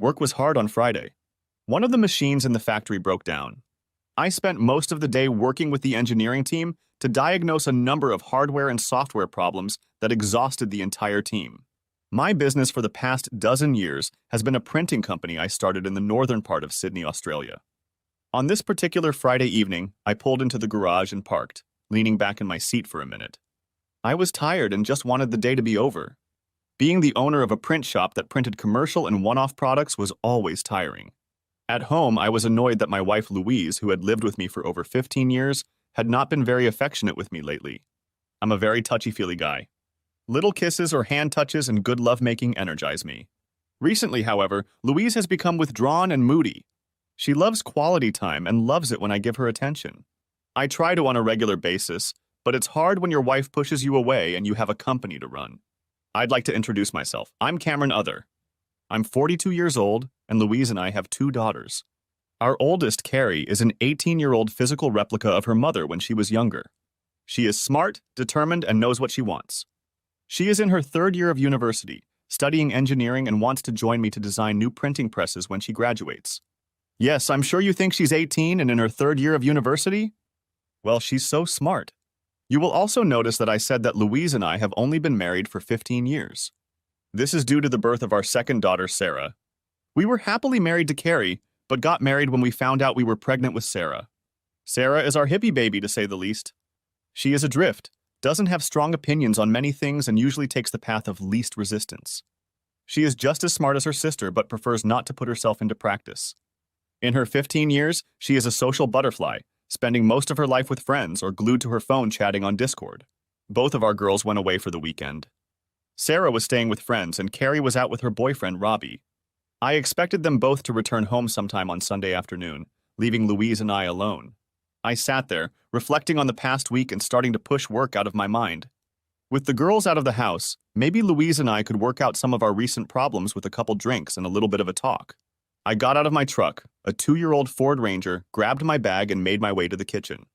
Work was hard on Friday. One of the machines in the factory broke down. I spent most of the day working with the engineering team to diagnose a number of hardware and software problems that exhausted the entire team. My business for the past dozen years has been a printing company I started in the northern part of Sydney, Australia. On this particular Friday evening, I pulled into the garage and parked, leaning back in my seat for a minute. I was tired and just wanted the day to be over. Being the owner of a print shop that printed commercial and one-off products was always tiring. At home, I was annoyed that my wife Louise, who had lived with me for over 15 years, had not been very affectionate with me lately. I'm a very touchy-feely guy. Little kisses or hand touches and good lovemaking energize me. Recently, however, Louise has become withdrawn and moody. She loves quality time and loves it when I give her attention. I try to on a regular basis, but it's hard when your wife pushes you away and you have a company to run. I'd like to introduce myself. I'm Cameron Other. I'm 42 years old, and Louise and I have 2 daughters. Our oldest, Carrie, is an 18-year-old physical replica of her mother when she was younger. She is smart, determined, and knows what she wants. She is in her 3rd year of university, studying engineering, and wants to join me to design new printing presses when she graduates. Yes, I'm sure you think she's 18 and in her 3rd year of university? Well, she's so smart. You will also notice that I said that Louise and I have only been married for 15 years. This is due to the birth of our 2nd daughter, Sarah. We were happily married to Carrie, but got married when we found out we were pregnant with Sarah. Sarah is our hippie baby, to say the least. She is adrift, doesn't have strong opinions on many things, and usually takes the path of least resistance. She is just as smart as her sister, but prefers not to put herself into practice. In her 15 years, she is a social butterfly, spending most of her life with friends or glued to her phone chatting on Discord. Both of our girls went away for the weekend. Sarah was staying with friends, and Carrie was out with her boyfriend, Robbie. I expected them both to return home sometime on Sunday afternoon, leaving Louise and I alone. I sat there, reflecting on the past week and starting to push work out of my mind. With the girls out of the house, maybe Louise and I could work out some of our recent problems with a couple drinks and a little bit of a talk. I got out of my truck, a 2-year-old Ford Ranger, grabbed my bag and made my way to the kitchen.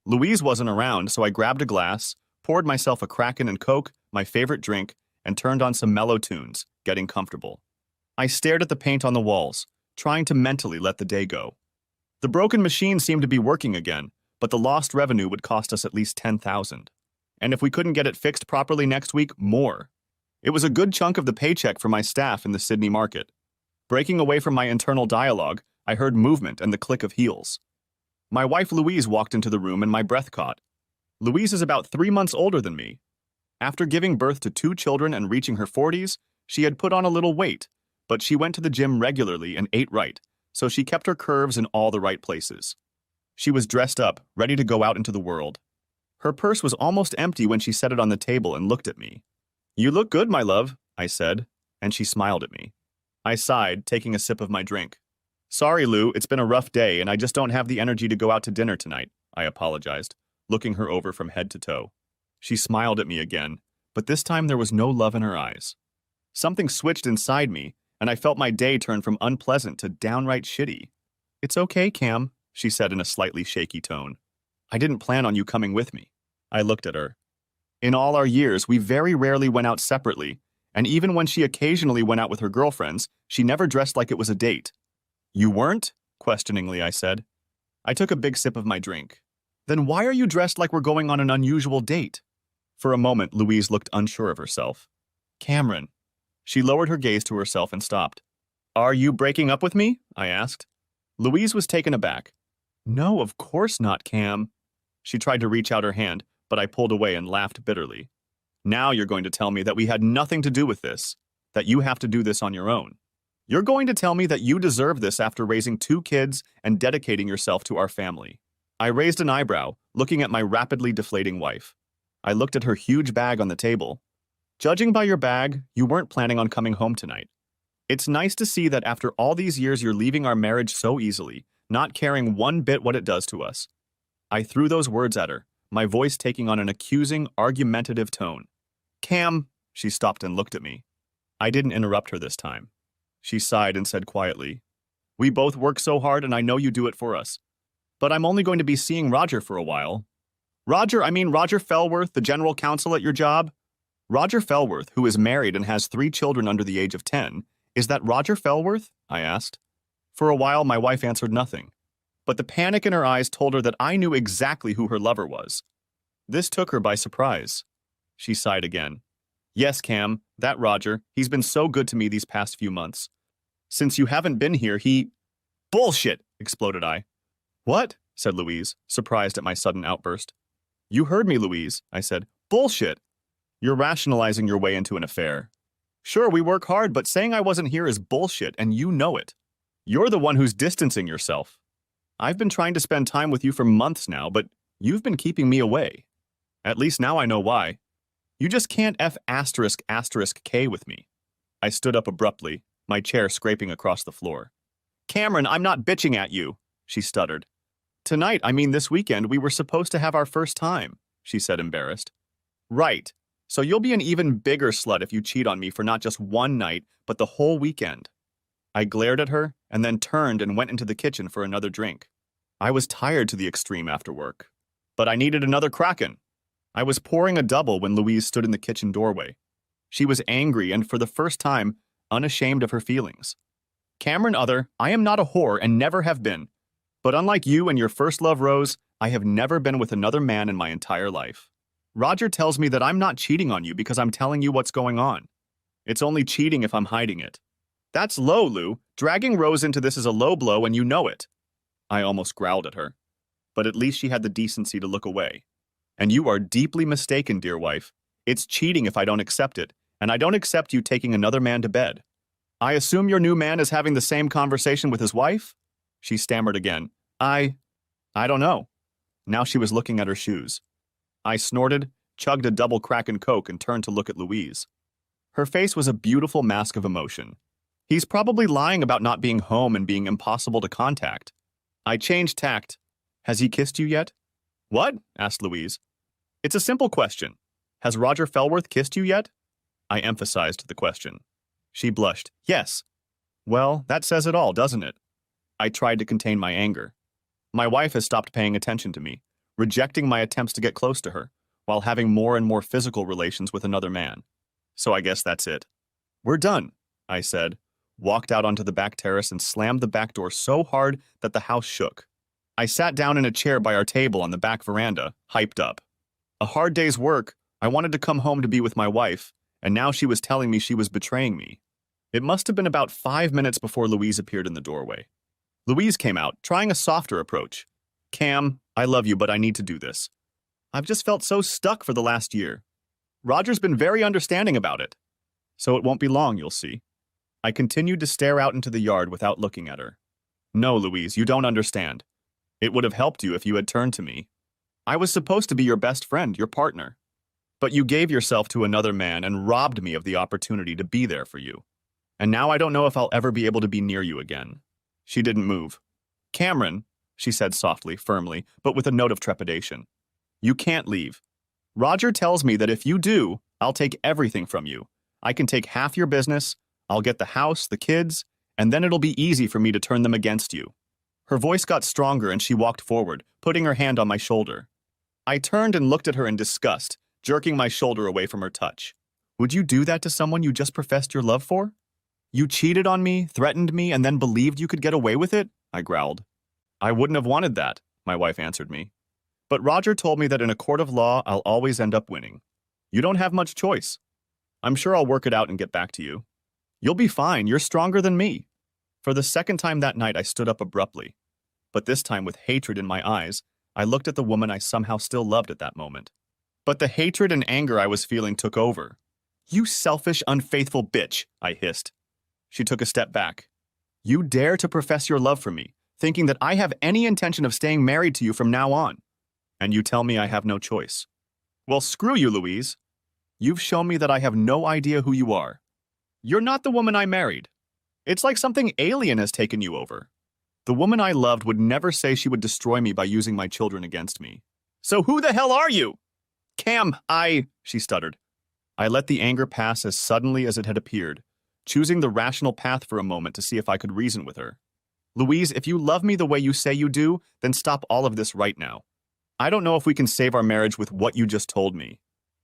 Louise wasn't around, so I grabbed a glass, poured myself a Kraken and Coke, my favorite drink, and turned on some mellow tunes, getting comfortable. I stared at the paint on the walls, trying to mentally let the day go. The broken machine seemed to be working again, but the lost revenue would cost us at least $10,000. And if we couldn't get it fixed properly next week, more. It was a good chunk of the paycheck for my staff in the Sydney market. Breaking away from my internal dialogue, I heard movement and the click of heels. My wife Louise walked into the room and my breath caught. Louise is about 3 months older than me. After giving birth to 2 children and reaching her 40s, she had put on a little weight, but she went to the gym regularly and ate right, so she kept her curves in all the right places. She was dressed up, ready to go out into the world. Her purse was almost empty when she set it on the table and looked at me. "You look good, my love," I said, and she smiled at me. I sighed, taking a sip of my drink. "Sorry, Lou, it's been a rough day and I just don't have the energy to go out to dinner tonight," I apologized, looking her over from head to toe. She smiled at me again, but this time there was no love in her eyes. Something switched inside me, and I felt my day turn from unpleasant to downright shitty. "It's okay, Cam," she said in a slightly shaky tone. "I didn't plan on you coming with me." I looked at her. In all our years, we very rarely went out separately, and even when she occasionally went out with her girlfriends, she never dressed like it was a date. "You weren't?" questioningly, I said. I took a big sip of my drink. "Then why are you dressed like we're going on an unusual date?" For a moment, Louise looked unsure of herself. "Cameron." She lowered her gaze to herself and stopped. "Are you breaking up with me?" I asked. Louise was taken aback. "No, of course not, Cam." She tried to reach out her hand, but I pulled away and laughed bitterly. "Now you're going to tell me that we had nothing to do with this, that you have to do this on your own. You're going to tell me that you deserve this after raising 2 kids and dedicating yourself to our family." I raised an eyebrow, looking at my rapidly deflating wife. I looked at her huge bag on the table. "Judging by your bag, you weren't planning on coming home tonight. It's nice to see that after all these years you're leaving our marriage so easily, not caring one bit what it does to us." I threw those words at her, my voice taking on an accusing, argumentative tone. "Cam," she stopped and looked at me. I didn't interrupt her this time. She sighed and said quietly, "We both work so hard and I know you do it for us. But I'm only going to be seeing Roger for a while." Roger Fellworth, the general counsel at your job? Roger Fellworth, who is married and has 3 children under the age of 10, Is that Roger Fellworth? I asked. For a while, my wife answered nothing, but the panic in her eyes told her that I knew exactly who her lover was. This took her by surprise. She sighed again. Yes, Cam, that Roger. He's been so good to me these past few months. Since you haven't been here, he— Bullshit! Exploded I. What? Said Louise, surprised at my sudden outburst. You heard me, Louise, I said. Bullshit! You're rationalizing your way into an affair. Sure, we work hard, but saying I wasn't here is bullshit, and you know it. You're the one who's distancing yourself. I've been trying to spend time with you for months now, but you've been keeping me away. At least now I know why. You just can't F***K with me. I stood up abruptly, my chair scraping across the floor. Cameron, I'm not bitching at you, she stuttered. Tonight, I mean this weekend, we were supposed to have our first time, she said, embarrassed. Right. So you'll be an even bigger slut if you cheat on me for not just one night, but the whole weekend. I glared at her and then turned and went into the kitchen for another drink. I was tired to the extreme after work, but I needed another Kraken. I was pouring a double when Louise stood in the kitchen doorway. She was angry and, for the first time, unashamed of her feelings. Cameron Other, I am not a whore and never have been. But unlike you and your first love, Rose, I have never been with another man in my entire life. Roger tells me that I'm not cheating on you because I'm telling you what's going on. It's only cheating if I'm hiding it. That's low, Lou. Dragging Rose into this is a low blow and you know it. I almost growled at her. But at least she had the decency to look away. And you are deeply mistaken, dear wife. It's cheating if I don't accept it, and I don't accept you taking another man to bed. I assume your new man is having the same conversation with his wife? She stammered again. I don't know. Now she was looking at her shoes. I snorted, chugged a double Kraken Coke, and turned to look at Louise. Her face was a beautiful mask of emotion. He's probably lying about not being home and being impossible to contact. I changed tact. Has he kissed you yet? What? Asked Louise. It's a simple question. Has Roger Fellworth kissed you yet? I emphasized the question. She blushed. Yes. Well, that says it all, doesn't it? I tried to contain my anger. My wife has stopped paying attention to me, rejecting my attempts to get close to her, while having more and more physical relations with another man. So I guess that's it. We're done, I said, walked out onto the back terrace and slammed the back door so hard that the house shook. I sat down in a chair by our table on the back veranda, hyped up. A hard day's work, I wanted to come home to be with my wife, and now she was telling me she was betraying me. It must have been about 5 minutes before Louise appeared in the doorway. Louise came out, trying a softer approach. Cam, I love you, but I need to do this. I've just felt so stuck for the last year. Roger's been very understanding about it. So it won't be long, you'll see. I continued to stare out into the yard without looking at her. No, Louise, you don't understand. It would have helped you if you had turned to me. I was supposed to be your best friend, your partner. But you gave yourself to another man and robbed me of the opportunity to be there for you. And now I don't know if I'll ever be able to be near you again. She didn't move. Cameron, she said softly, firmly, but with a note of trepidation. You can't leave. Roger tells me that if you do, I'll take everything from you. I can take half your business, I'll get the house, the kids, and then it'll be easy for me to turn them against you. Her voice got stronger and she walked forward, putting her hand on my shoulder. I turned and looked at her in disgust, jerking my shoulder away from her touch. Would you do that to someone you just professed your love for? You cheated on me, threatened me, and then believed you could get away with it? I growled. I wouldn't have wanted that, my wife answered me. But Roger told me that in a court of law, I'll always end up winning. You don't have much choice. I'm sure I'll work it out and get back to you. You'll be fine, you're stronger than me. For the second time that night, I stood up abruptly. But this time with hatred in my eyes, I looked at the woman I somehow still loved at that moment. But the hatred and anger I was feeling took over. You selfish, unfaithful bitch, I hissed. She took a step back. You dare to profess your love for me, thinking that I have any intention of staying married to you from now on. And you tell me I have no choice. Well, screw you, Louise. You've shown me that I have no idea who you are. You're not the woman I married. It's like something alien has taken you over. The woman I loved would never say she would destroy me by using my children against me. So who the hell are you? Cam, she stuttered. I let the anger pass as suddenly as it had appeared, choosing the rational path for a moment to see if I could reason with her. Louise, if you love me the way you say you do, then stop all of this right now. I don't know if we can save our marriage with what you just told me.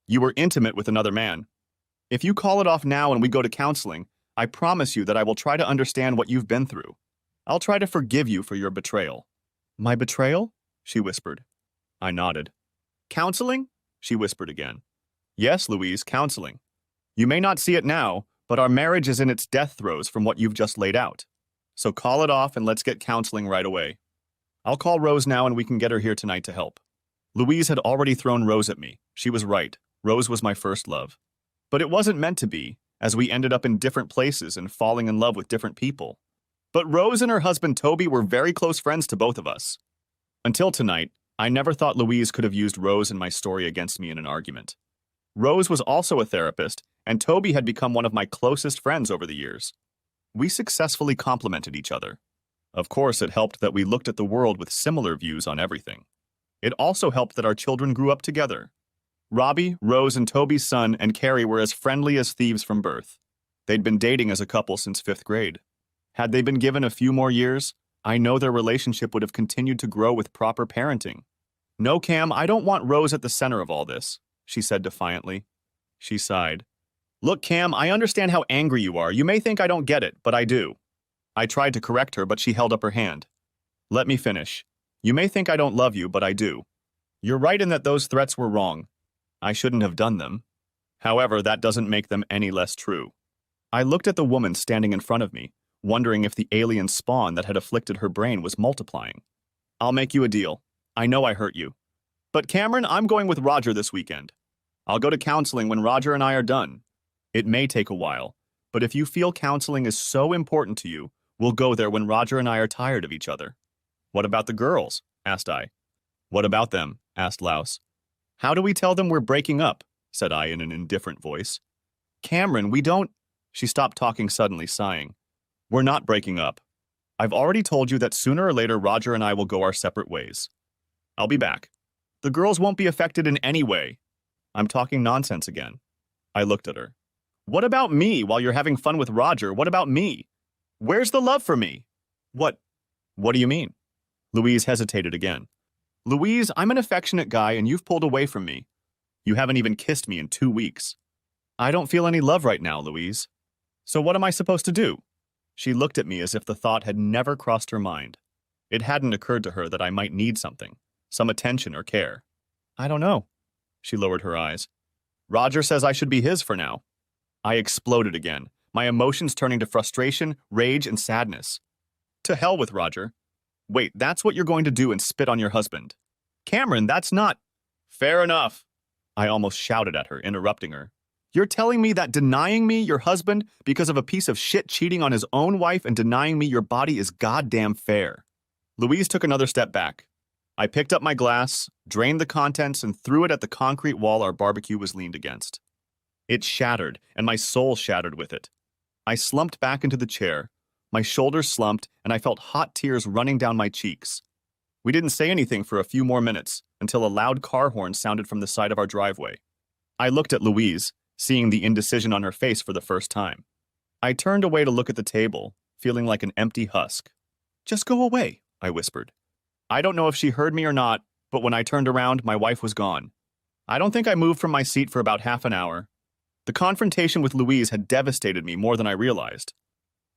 You were intimate with another man. If you call it off now and we go to counseling, I promise you that I will try to understand what you've been through. I'll try to forgive you for your betrayal." "My betrayal?" she whispered. I nodded. "Counseling?" she whispered again. "Yes, Louise, counseling. You may not see it now, but our marriage is in its death throes from what you've just laid out. So call it off and let's get counseling right away. I'll call Rose now and we can get her here tonight to help." Louise had already thrown Rose at me. She was right. Rose was my first love. But it wasn't meant to be, as we ended up in different places and falling in love with different people. But Rose and her husband Toby were very close friends to both of us. Until tonight, I never thought Louise could have used Rose and my story against me in an argument. Rose was also a therapist, and Toby had become one of my closest friends over the years. We successfully complemented each other. Of course, it helped that we looked at the world with similar views on everything. It also helped that our children grew up together. Robbie, Rose, and Toby's son and Carrie were as friendly as thieves from birth. They'd been dating as a couple since 5th grade. Had they been given a few more years, I know their relationship would have continued to grow with proper parenting. "No, Cam, I don't want Rose at the center of all this," she said defiantly. She sighed. "Look, Cam, I understand how angry you are. You may think I don't get it, but I do." I tried to correct her, but she held up her hand. "Let me finish. You may think I don't love you, but I do. You're right in that those threats were wrong. I shouldn't have done them. However, that doesn't make them any less true." I looked at the woman standing in front of me, wondering if the alien spawn that had afflicted her brain was multiplying. "I'll make you a deal. I know I hurt you. But Cameron, I'm going with Roger this weekend. I'll go to counseling when Roger and I are done. It may take a while, but if you feel counseling is so important to you, we'll go there when Roger and I are tired of each other." "What about the girls?" asked I. "What about them?" asked Louse. "How do we tell them we're breaking up?" said I in an indifferent voice. "Cameron, we don't—" She stopped talking suddenly, sighing. "We're not breaking up. I've already told you that sooner or later Roger and I will go our separate ways. I'll be back. The girls won't be affected in any way." I'm talking nonsense again. I looked at her. "What about me while you're having fun with Roger? What about me? Where's the love for me?" What do you mean?" Louise hesitated again. "Louise, I'm an affectionate guy and you've pulled away from me. You haven't even kissed me in 2 weeks. I don't feel any love right now, Louise. So what am I supposed to do?" She looked at me as if the thought had never crossed her mind. It hadn't occurred to her that I might need something, some attention or care. "I don't know." She lowered her eyes. "Roger says I should be his for now." I exploded again, my emotions turning to frustration, rage, and sadness. "To hell with Roger. Wait, that's what you're going to do and spit on your husband? Cameron, that's not—" "Fair enough," I almost shouted at her, interrupting her. "You're telling me that denying me your husband because of a piece of shit cheating on his own wife and denying me your body is goddamn fair?" Louise took another step back. I picked up my glass, drained the contents, and threw it at the concrete wall our barbecue was leaned against. It shattered, and my soul shattered with it. I slumped back into the chair. My shoulders slumped, and I felt hot tears running down my cheeks. We didn't say anything for a few more minutes, until a loud car horn sounded from the side of our driveway. I looked at Louise, seeing the indecision on her face for the first time. I turned away to look at the table, feeling like an empty husk. "Just go away," I whispered. I don't know if she heard me or not, but when I turned around, my wife was gone. I don't think I moved from my seat for about half an hour. The confrontation with Louise had devastated me more than I realized.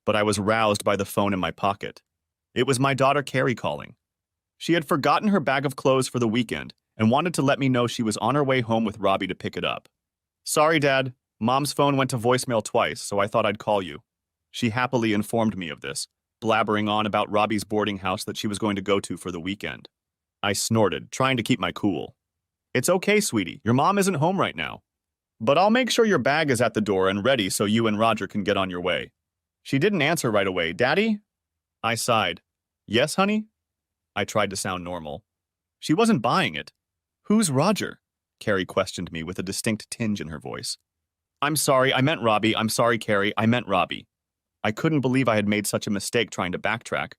But I was roused by the phone in my pocket. It was my daughter Carrie calling. She had forgotten her bag of clothes for the weekend and wanted to let me know she was on her way home with Robbie to pick it up. "Sorry, Dad. Mom's phone went to voicemail twice, so I thought I'd call you." She happily informed me of this, blabbering on about Robbie's boarding house that she was going to go to for the weekend. I snorted, trying to keep my cool. "It's okay, sweetie. Your mom isn't home right now. But I'll make sure your bag is at the door and ready so you and Roger can get on your way." She didn't answer right away. "Daddy?" I sighed. "Yes, honey?" I tried to sound normal. She wasn't buying it. "Who's Roger?" Carrie questioned me with a distinct tinge in her voice. "I'm sorry, I meant Robbie. I'm sorry, Carrie, I meant Robbie." I couldn't believe I had made such a mistake trying to backtrack.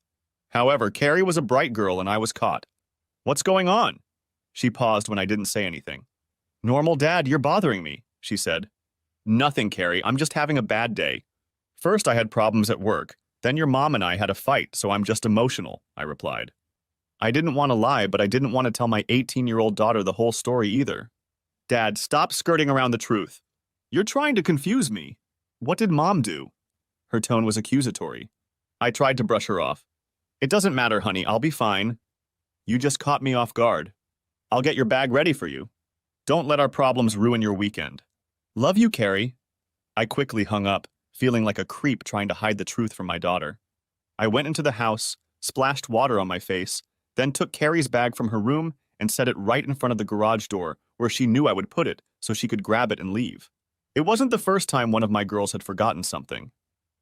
However, Carrie was a bright girl and I was caught. "What's going on?" She paused when I didn't say anything. "Normal, Dad, you're bothering me," she said. "Nothing, Carrie, I'm just having a bad day. First I had problems at work, then your mom and I had a fight, so I'm just emotional," I replied. I didn't want to lie, but I didn't want to tell my 18-year-old daughter the whole story either. "Dad, stop skirting around the truth. You're trying to confuse me. What did Mom do?" Her tone was accusatory. I tried to brush her off. It doesn't matter, honey, I'll be fine. You just caught me off guard. I'll get your bag ready for you. Don't let our problems ruin your weekend. Love you, Carrie. I quickly hung up, feeling like a creep trying to hide the truth from my daughter. I went into the house, splashed water on my face, then took Carrie's bag from her room and set it right in front of the garage door where she knew I would put it so she could grab it and leave. It wasn't the first time one of my girls had forgotten something.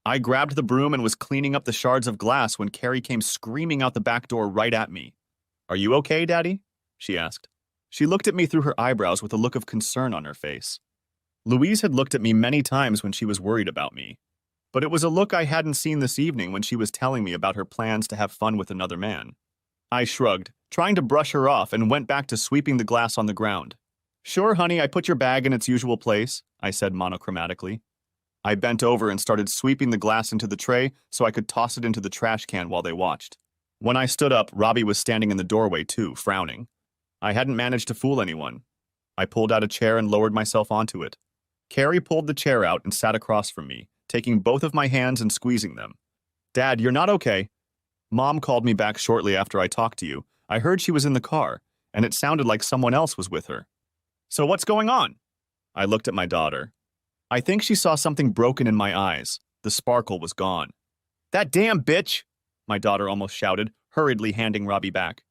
I grabbed the broom and was cleaning up the shards of glass when Carrie came screaming out the back door right at me. Are you okay, Daddy? She asked. She looked at me through her eyebrows with a look of concern on her face. Louise had looked at me many times when she was worried about me, but it was a look I hadn't seen this evening when she was telling me about her plans to have fun with another man. I shrugged, trying to brush her off, and went back to sweeping the glass on the ground. Sure, honey, I put your bag in its usual place, I said monochromatically. I bent over and started sweeping the glass into the tray so I could toss it into the trash can while they watched. When I stood up, Robbie was standing in the doorway too, frowning. I hadn't managed to fool anyone. I pulled out a chair and lowered myself onto it. Carrie pulled the chair out and sat across from me, taking both of my hands and squeezing them. Dad, you're not okay. Mom called me back shortly after I talked to you. I heard she was in the car, and it sounded like someone else was with her. So what's going on? I looked at my daughter. I think she saw something broken in my eyes. The sparkle was gone. That damn bitch! My daughter almost shouted, hurriedly handing Robbie back.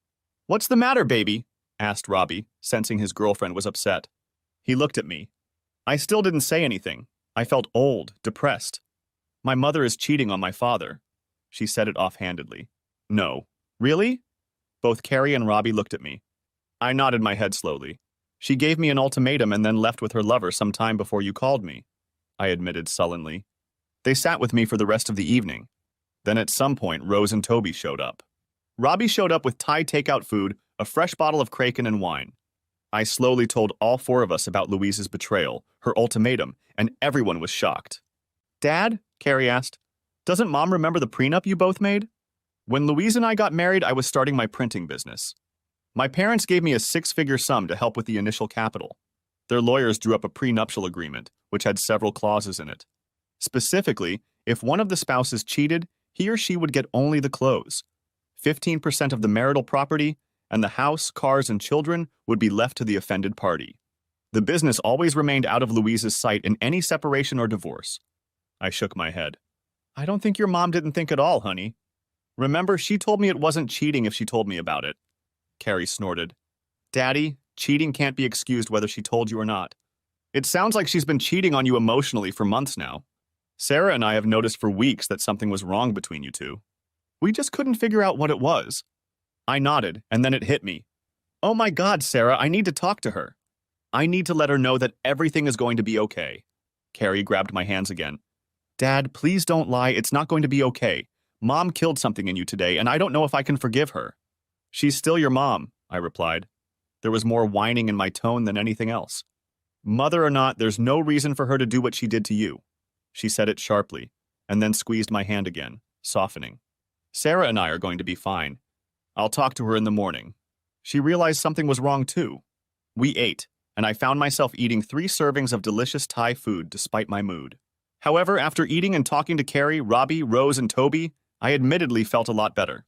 What's the matter, baby? Asked Robbie, sensing his girlfriend was upset. He looked at me. I still didn't say anything. I felt old, depressed. My mother is cheating on my father. She said it offhandedly. No. Really? Both Carrie and Robbie looked at me. I nodded my head slowly. She gave me an ultimatum and then left with her lover some time before you called me, I admitted sullenly. They sat with me for the rest of the evening. Then at some point, Rose and Toby showed up. Robbie showed up with Thai takeout food, a fresh bottle of Kraken, and wine. I slowly told all four of us about Louise's betrayal, her ultimatum, and everyone was shocked. Dad? Carrie asked. Doesn't Mom remember the prenup you both made? When Louise and I got married, I was starting my printing business. My parents gave me a six-figure sum to help with the initial capital. Their lawyers drew up a prenuptial agreement, which had several clauses in it. Specifically, if one of the spouses cheated, he or she would get only the clothes. 15% of the marital property, and the house, cars, and children would be left to the offended party. The business always remained out of Louise's sight in any separation or divorce. I shook my head. I don't think your mom didn't think at all, honey. Remember, she told me it wasn't cheating if she told me about it. Carrie snorted. Daddy, cheating can't be excused whether she told you or not. It sounds like she's been cheating on you emotionally for months now. Sarah and I have noticed for weeks that something was wrong between you two. We just couldn't figure out what it was. I nodded, and then it hit me. Oh my God, Sarah, I need to talk to her. I need to let her know that everything is going to be okay. Carrie grabbed my hands again. Dad, please don't lie, it's not going to be okay. Mom killed something in you today, and I don't know if I can forgive her. She's still your mom, I replied. There was more whining in my tone than anything else. Mother or not, there's no reason for her to do what she did to you. She said it sharply, and then squeezed my hand again, softening. Sarah and I are going to be fine. I'll talk to her in the morning. She realized something was wrong too. We ate, and I found myself eating 3 servings of delicious Thai food despite my mood. However, after eating and talking to Carrie, Robbie, Rose, and Toby, I admittedly felt a lot better.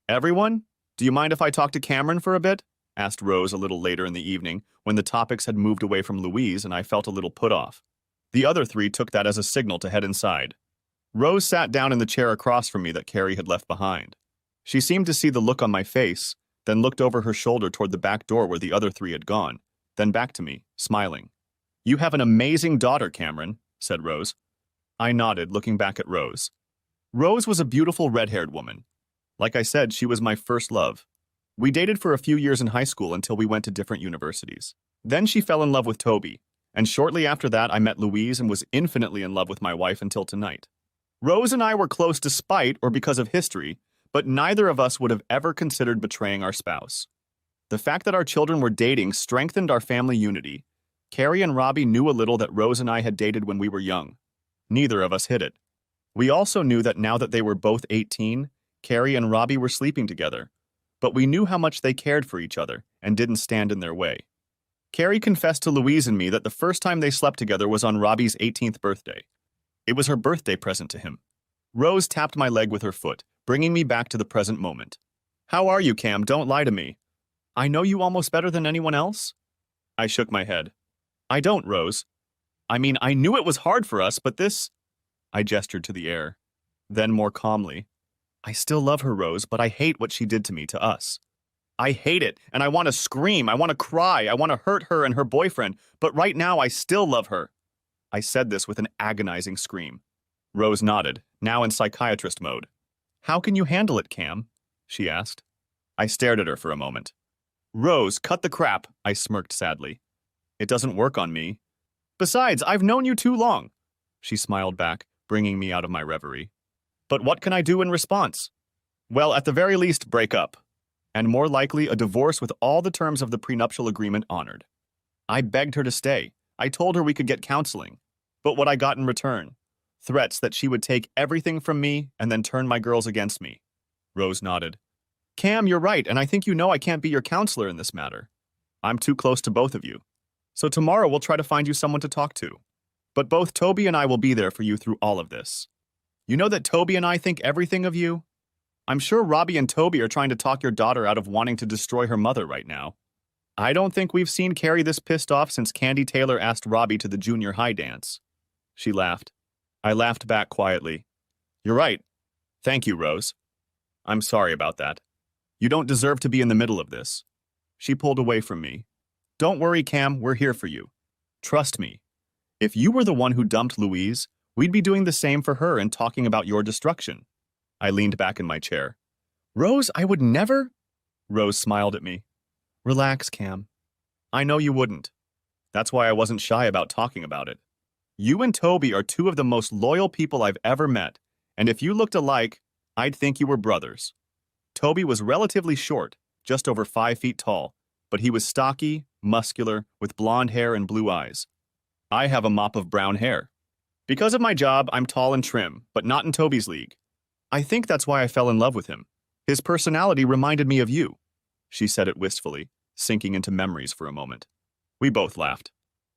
Everyone, do you mind if I talk to Cameron for a bit? Asked Rose a little later in the evening, when the topics had moved away from Louise and I felt a little put off. The other 3 took that as a signal to head inside. Rose sat down in the chair across from me that Carrie had left behind. She seemed to see the look on my face, then looked over her shoulder toward the back door where the other 3 had gone, then back to me, smiling. You have an amazing daughter, Cameron, said Rose. I nodded, looking back at Rose. Rose was a beautiful red-haired woman. Like I said, she was my first love. We dated for a few years in high school until we went to different universities. Then she fell in love with Toby, and shortly after that I met Louise and was infinitely in love with my wife until tonight. Rose and I were close despite or because of history, but neither of us would have ever considered betraying our spouse. The fact that our children were dating strengthened our family unity. Carrie and Robbie knew a little that Rose and I had dated when we were young. Neither of us hid it. We also knew that now that they were both 18, Carrie and Robbie were sleeping together, but we knew how much they cared for each other and didn't stand in their way. Carrie confessed to Louise and me that the first time they slept together was on Robbie's 18th birthday. It was her birthday present to him, Rose tapped my leg with her foot, bringing me back to the present moment. How are you, Cam? Don't lie to me. I know you almost better than anyone else? I shook my head. I don't, Rose. I mean, I knew it was hard for us, but this... I gestured to the air. Then more calmly. I still love her, Rose, but I hate what she did to me, to us. I hate it, and I want to scream, I want to cry, I want to hurt her and her boyfriend, but right now I still love her. I said this with an agonizing scream. Rose nodded, now in psychiatrist mode. How can you handle it, Cam? She asked. I stared at her for a moment. Rose, cut the crap, I smirked sadly. It doesn't work on me. Besides, I've known you too long. She smiled back, bringing me out of my reverie. But what can I do in response? Well, at the very least, break up. And more likely, a divorce with all the terms of the prenuptial agreement honored. I begged her to stay. I told her we could get counseling. But what I got in return? Threats that she would take everything from me and then turn my girls against me. Rose nodded. Cam, you're right, and I think you know I can't be your counselor in this matter. I'm too close to both of you. So tomorrow we'll try to find you someone to talk to. But both Toby and I will be there for you through all of this. You know that Toby and I think everything of you? I'm sure Robbie and Toby are trying to talk your daughter out of wanting to destroy her mother right now. I don't think we've seen Carrie this pissed off since Candy Taylor asked Robbie to the junior high dance. She laughed. I laughed back quietly. You're right. Thank you, Rose. I'm sorry about that. You don't deserve to be in the middle of this. She pulled away from me. Don't worry, Cam, we're here for you. Trust me. If you were the one who dumped Louise, we'd be doing the same for her and talking about your destruction. I leaned back in my chair. Rose, I would never... Rose smiled at me. Relax, Cam. I know you wouldn't. That's why I wasn't shy about talking about it. You and Toby are two of the most loyal people I've ever met, and if you looked alike, I'd think you were brothers. Toby was relatively short, just over 5 feet tall, but he was stocky, muscular, with blonde hair and blue eyes. I have a mop of brown hair. Because of my job, I'm tall and trim, but not in Toby's league. I think that's why I fell in love with him. His personality reminded me of you. She said it wistfully, sinking into memories for a moment. We both laughed.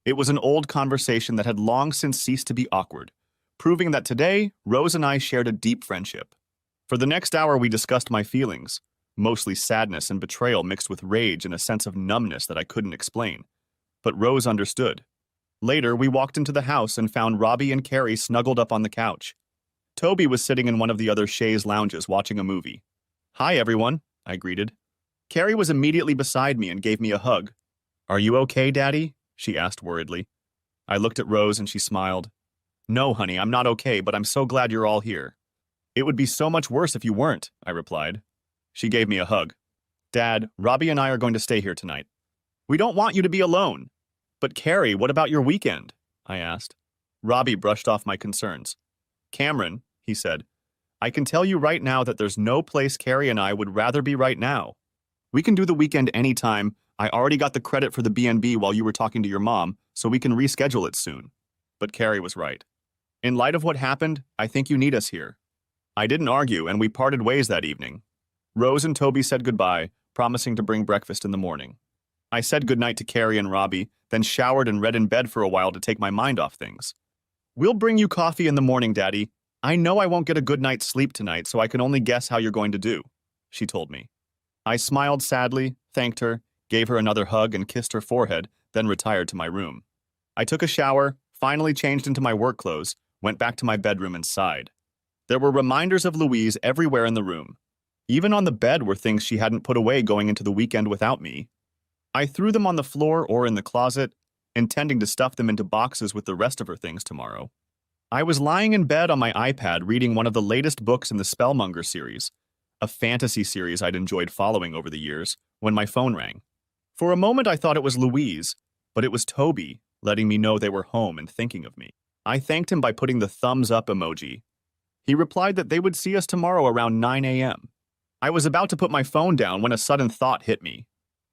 It was an old conversation that had long since ceased to be awkward, proving that today, Rose and I shared a deep friendship. For the next hour, we discussed my feelings, mostly sadness and betrayal mixed with rage and a sense of numbness that I couldn't explain. But Rose understood. Later, we walked into the house and found Robbie and Carrie snuggled up on the couch. Toby was sitting in one of the other chaise lounges watching a movie. Hi, everyone, I greeted. Carrie was immediately beside me and gave me a hug. Are you okay, Daddy? She asked worriedly. I looked at Rose and she smiled. No, honey, I'm not okay, but I'm so glad you're all here. It would be so much worse if you weren't, I replied. She gave me a hug. Dad, Robbie and I are going to stay here tonight. We don't want you to be alone. But Carrie, what about your weekend? I asked. Robbie brushed off my concerns. Cameron, he said, I can tell you right now that there's no place Carrie and I would rather be right now. We can do the weekend anytime. I already got the credit for the B&B while you were talking to your mom, so we can reschedule it soon. But Carrie was right. In light of what happened, I think you need us here. I didn't argue, and we parted ways that evening. Rose and Toby said goodbye, promising to bring breakfast in the morning. I said goodnight to Carrie and Robbie, then showered and read in bed for a while to take my mind off things. We'll bring you coffee in the morning, Daddy. I know I won't get a good night's sleep tonight, so I can only guess how you're going to do, she told me. I smiled sadly, thanked her, gave her another hug and kissed her forehead, then retired to my room. I took a shower, finally changed into my work clothes, went back to my bedroom and sighed. There were reminders of Louise everywhere in the room. Even on the bed were things she hadn't put away going into the weekend without me. I threw them on the floor or in the closet, intending to stuff them into boxes with the rest of her things tomorrow. I was lying in bed on my iPad reading one of the latest books in the Spellmonger series, a fantasy series I'd enjoyed following over the years, when my phone rang. For a moment I thought it was Louise, but it was Toby, letting me know they were home and thinking of me. I thanked him by putting the thumbs up emoji. He replied that they would see us tomorrow around 9 a.m. I was about to put my phone down when a sudden thought hit me.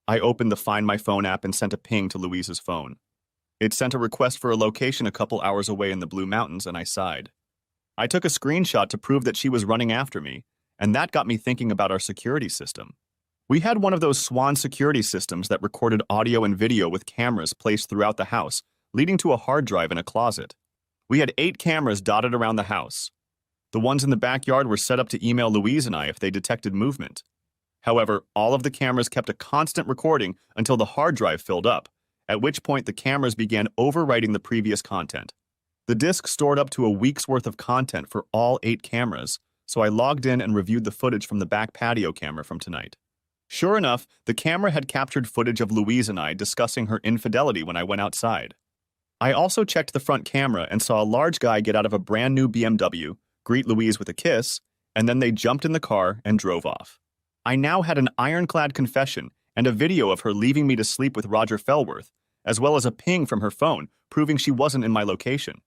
I opened the Find My Phone app and sent a ping to Louise's phone. It sent a request for a location a couple hours away in the Blue Mountains, and I sighed. I took a screenshot to prove that she was running after me, and that got me thinking about our security system. We had one of those Swan security systems that recorded audio and video with cameras placed throughout the house, leading to a hard drive in a closet. We had 8 cameras dotted around the house. The ones in the backyard were set up to email Louise and I if they detected movement. However, all of the cameras kept a constant recording until the hard drive filled up, at which point the cameras began overwriting the previous content. The disk stored up to a week's worth of content for all 8 cameras, so I logged in and reviewed the footage from the back patio camera from tonight. Sure enough, the camera had captured footage of Louise and I discussing her infidelity when I went outside. I also checked the front camera and saw a large guy get out of a brand new BMW, greet Louise with a kiss, and then they jumped in the car and drove off. I now had an ironclad confession and a video of her leaving me to sleep with Roger Fellworth, as well as a ping from her phone proving she wasn't in my location.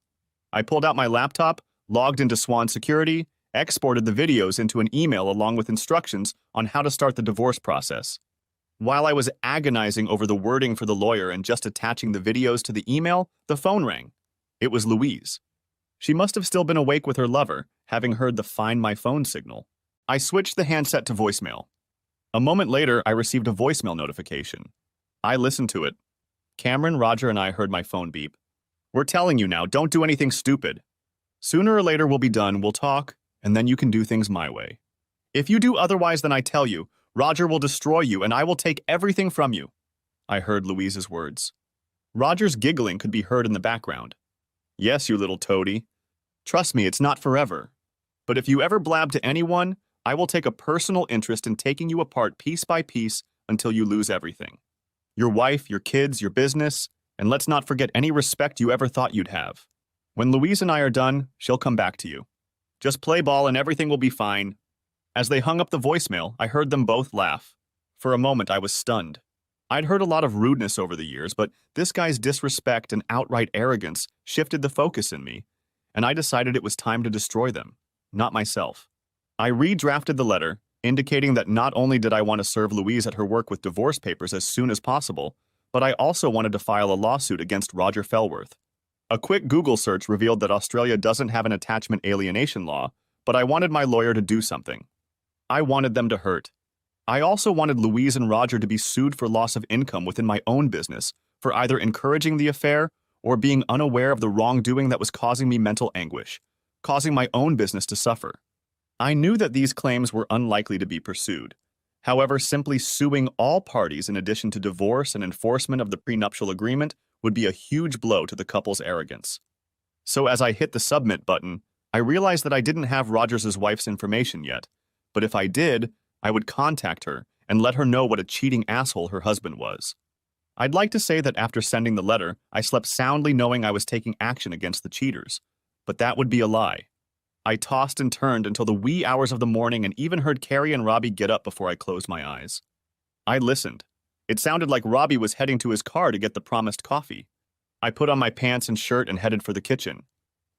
I pulled out my laptop, logged into Swan Security, exported the videos into an email along with instructions on how to start the divorce process. While I was agonizing over the wording for the lawyer and just attaching the videos to the email, the phone rang. It was Louise. She must have still been awake with her lover, having heard the Find My Phone signal. I switched the handset to voicemail. A moment later, I received a voicemail notification. I listened to it. Cameron, Roger, and I heard my phone beep. We're telling you now, don't do anything stupid. Sooner or later we'll be done, we'll talk, and then you can do things my way. If you do otherwise than I tell you, Roger will destroy you and I will take everything from you. I heard Louise's words. Roger's giggling could be heard in the background. Yes, you little toady. Trust me, it's not forever. But if you ever blab to anyone, I will take a personal interest in taking you apart piece by piece until you lose everything. Your wife, your kids, your business, and let's not forget any respect you ever thought you'd have. When Louise and I are done, she'll come back to you. Just play ball and everything will be fine. As they hung up the voicemail, I heard them both laugh. For a moment, I was stunned. I'd heard a lot of rudeness over the years, but this guy's disrespect and outright arrogance shifted the focus in me, and I decided it was time to destroy them, not myself. I redrafted the letter, indicating that not only did I want to serve Louise at her work with divorce papers as soon as possible, but I also wanted to file a lawsuit against Roger Fellworth. A quick Google search revealed that Australia doesn't have an attachment alienation law, but I wanted my lawyer to do something. I wanted them to hurt. I also wanted Louise and Roger to be sued for loss of income within my own business for either encouraging the affair or being unaware of the wrongdoing that was causing me mental anguish, causing my own business to suffer. I knew that these claims were unlikely to be pursued. However, simply suing all parties in addition to divorce and enforcement of the prenuptial agreement would be a huge blow to the couple's arrogance. So as I hit the submit button, I realized that I didn't have Roger's wife's information yet, but if I did, I would contact her and let her know what a cheating asshole her husband was. I'd like to say that after sending the letter, I slept soundly knowing I was taking action against the cheaters, but that would be a lie. I tossed and turned until the wee hours of the morning and even heard Carrie and Robbie get up before I closed my eyes. I listened. It sounded like Robbie was heading to his car to get the promised coffee. I put on my pants and shirt and headed for the kitchen.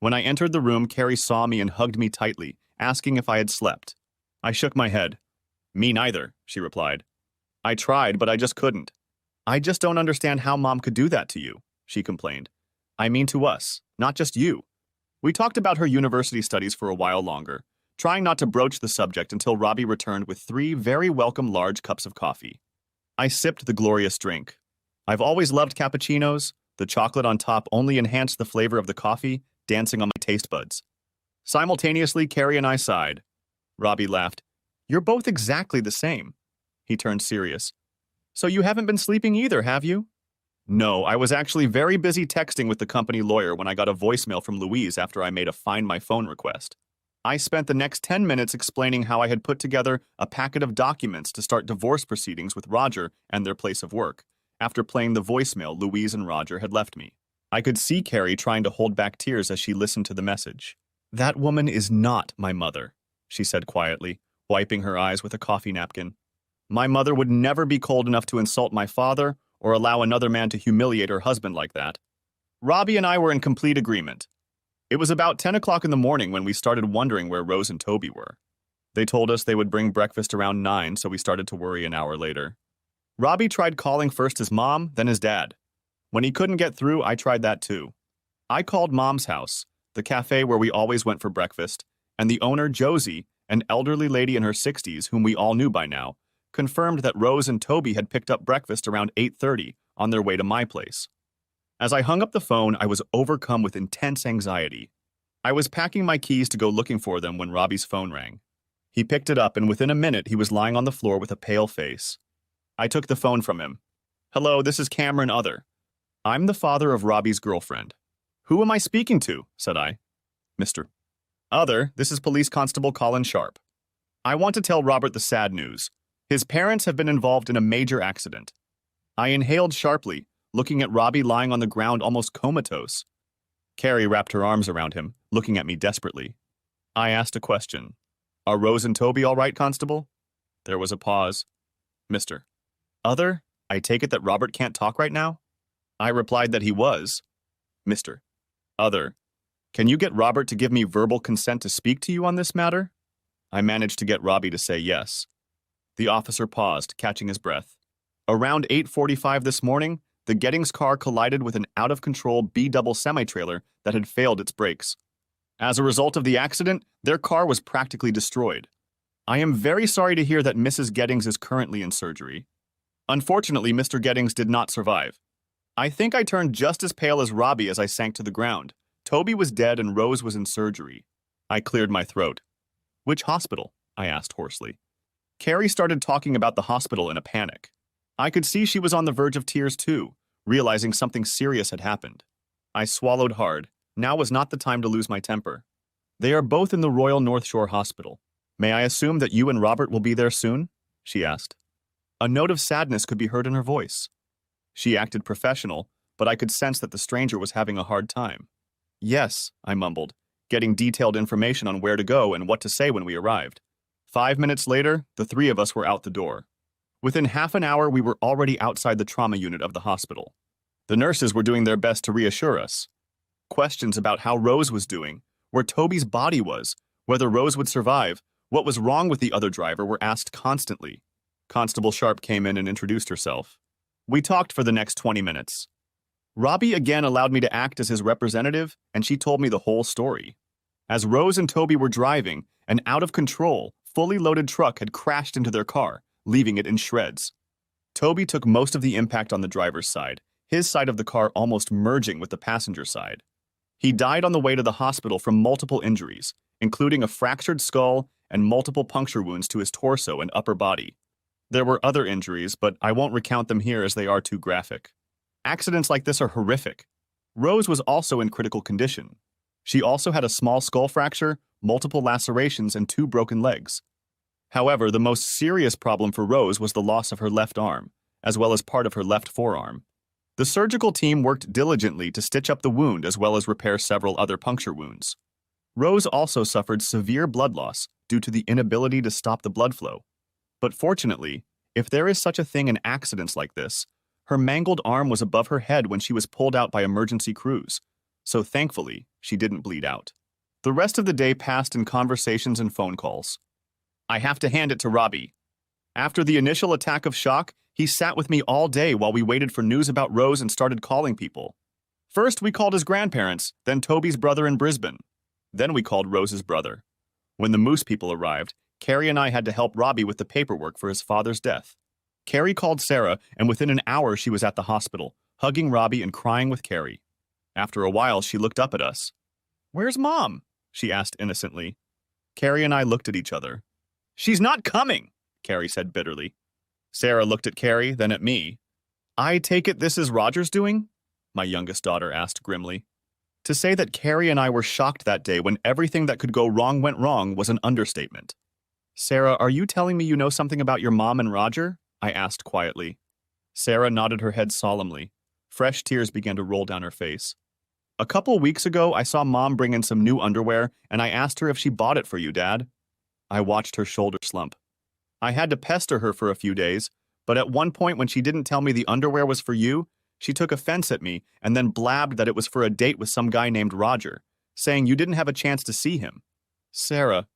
When I entered the room, Carrie saw me and hugged me tightly, asking if I had slept. I shook my head. Me neither, she replied. I tried, but I just couldn't. I just don't understand how Mom could do that to you, she complained. I mean to us, not just you. We talked about her university studies for a while longer, trying not to broach the subject until Robbie returned with 3 very welcome large cups of coffee. I sipped the glorious drink. I've always loved cappuccinos. The chocolate on top only enhanced the flavor of the coffee, dancing on my taste buds. Simultaneously, Carrie and I sighed. Robbie laughed. You're both exactly the same. He turned serious. So you haven't been sleeping either, have you? No, I was actually very busy texting with the company lawyer when I got a voicemail from Louise after I made a Find My Phone request. I spent the next 10 minutes explaining how I had put together a packet of documents to start divorce proceedings with Roger and their place of work, after playing the voicemail Louise and Roger had left me. I could see Carrie trying to hold back tears as she listened to the message. That woman is not my mother, she said quietly, wiping her eyes with a coffee napkin. My mother would never be cold enough to insult my father or allow another man to humiliate her husband like that. Robbie and I were in complete agreement. It was about 10 o'clock in the morning when we started wondering where Rose and Toby were. They told us they would bring breakfast around 9, so we started to worry an hour later. Robbie tried calling first his mom, then his dad. When he couldn't get through, I tried that too. I called Mom's house, the cafe where we always went for breakfast, and the owner, Josie, an elderly lady in her 60s whom we all knew by now, confirmed that Rose and Toby had picked up breakfast around 8:30 on their way to my place. As I hung up the phone, I was overcome with intense anxiety. I was packing my keys to go looking for them when Robbie's phone rang. He picked it up, and within a minute, he was lying on the floor with a pale face. I took the phone from him. "Hello, this is Cameron Other. I'm the father of Robbie's girlfriend." "Who am I speaking to?" said I. "Mr. Other, this is Police Constable Colin Sharp. I want to tell Robert the sad news. His parents have been involved in a major accident." I inhaled sharply, looking at Robbie lying on the ground almost comatose. Carrie wrapped her arms around him, looking at me desperately. I asked a question. "Are Rose and Toby all right, Constable?" There was a pause. "Mr. Other, I take it that Robert can't talk right now?" I replied that he was. "Mr. Other, can you get Robert to give me verbal consent to speak to you on this matter?" I managed to get Robbie to say yes. The officer paused, catching his breath. Around 8:45 this morning, the Gettings car collided with an out-of-control B-double semi-trailer that had failed its brakes. As a result of the accident, their car was practically destroyed. I am very sorry to hear that Mrs. Gettings is currently in surgery. Unfortunately, Mr. Gettings did not survive. I think I turned just as pale as Robbie as I sank to the ground. Toby was dead and Rose was in surgery. I cleared my throat. "Which hospital?" I asked hoarsely. Carrie started talking about the hospital in a panic. I could see she was on the verge of tears too, realizing something serious had happened. I swallowed hard. Now was not the time to lose my temper. "They are both in the Royal North Shore Hospital. May I assume that you and Robert will be there soon?" she asked. A note of sadness could be heard in her voice. She acted professional, but I could sense that the stranger was having a hard time. "Yes," I mumbled, getting detailed information on where to go and what to say when we arrived. 5 minutes later, the three of us were out the door. Within half an hour, we were already outside the trauma unit of the hospital. The nurses were doing their best to reassure us. Questions about how Rose was doing, where Toby's body was, whether Rose would survive, what was wrong with the other driver were asked constantly. Constable Sharp came in and introduced herself. We talked for the next 20 minutes. Robbie again allowed me to act as his representative, and she told me the whole story. As Rose and Toby were driving, an out-of-control, fully loaded truck had crashed into their car, leaving it in shreds. Toby took most of the impact on the driver's side, his side of the car almost merging with the passenger side. He died on the way to the hospital from multiple injuries, including a fractured skull and multiple puncture wounds to his torso and upper body. There were other injuries, but I won't recount them here as they are too graphic. Accidents like this are horrific. Rose was also in critical condition. She also had a small skull fracture, multiple lacerations, and 2 broken legs. However, the most serious problem for Rose was the loss of her left arm, as well as part of her left forearm. The surgical team worked diligently to stitch up the wound as well as repair several other puncture wounds. Rose also suffered severe blood loss due to the inability to stop the blood flow. But fortunately, if there is such a thing in accidents like this, her mangled arm was above her head when she was pulled out by emergency crews, so thankfully, she didn't bleed out. The rest of the day passed in conversations and phone calls. I have to hand it to Robbie. After the initial attack of shock, he sat with me all day while we waited for news about Rose and started calling people. First, we called his grandparents, then Toby's brother in Brisbane. Then we called Rose's brother. When the Moose people arrived, Carrie and I had to help Robbie with the paperwork for his father's death. Carrie called Sarah, and within an hour she was at the hospital, hugging Robbie and crying with Carrie. After a while, she looked up at us. "Where's Mom?" she asked innocently. Carrie and I looked at each other. "She's not coming," Carrie said bitterly. Sarah looked at Carrie, then at me. "I take it this is Roger's doing?" my youngest daughter asked grimly. To say that Carrie and I were shocked that day when everything that could go wrong went wrong was an understatement. "Sarah, are you telling me you know something about your mom and Roger?" I asked quietly. Sarah nodded her head solemnly. Fresh tears began to roll down her face. "A couple weeks ago, I saw Mom bring in some new underwear, and I asked her if she bought it for you, Dad." I watched her shoulder slump. I had to pester her for a few days, but at one point when she didn't tell me the underwear was for you, she took offense at me and then blabbed that it was for a date with some guy named Roger, saying you didn't have a chance to see him. "Sarah,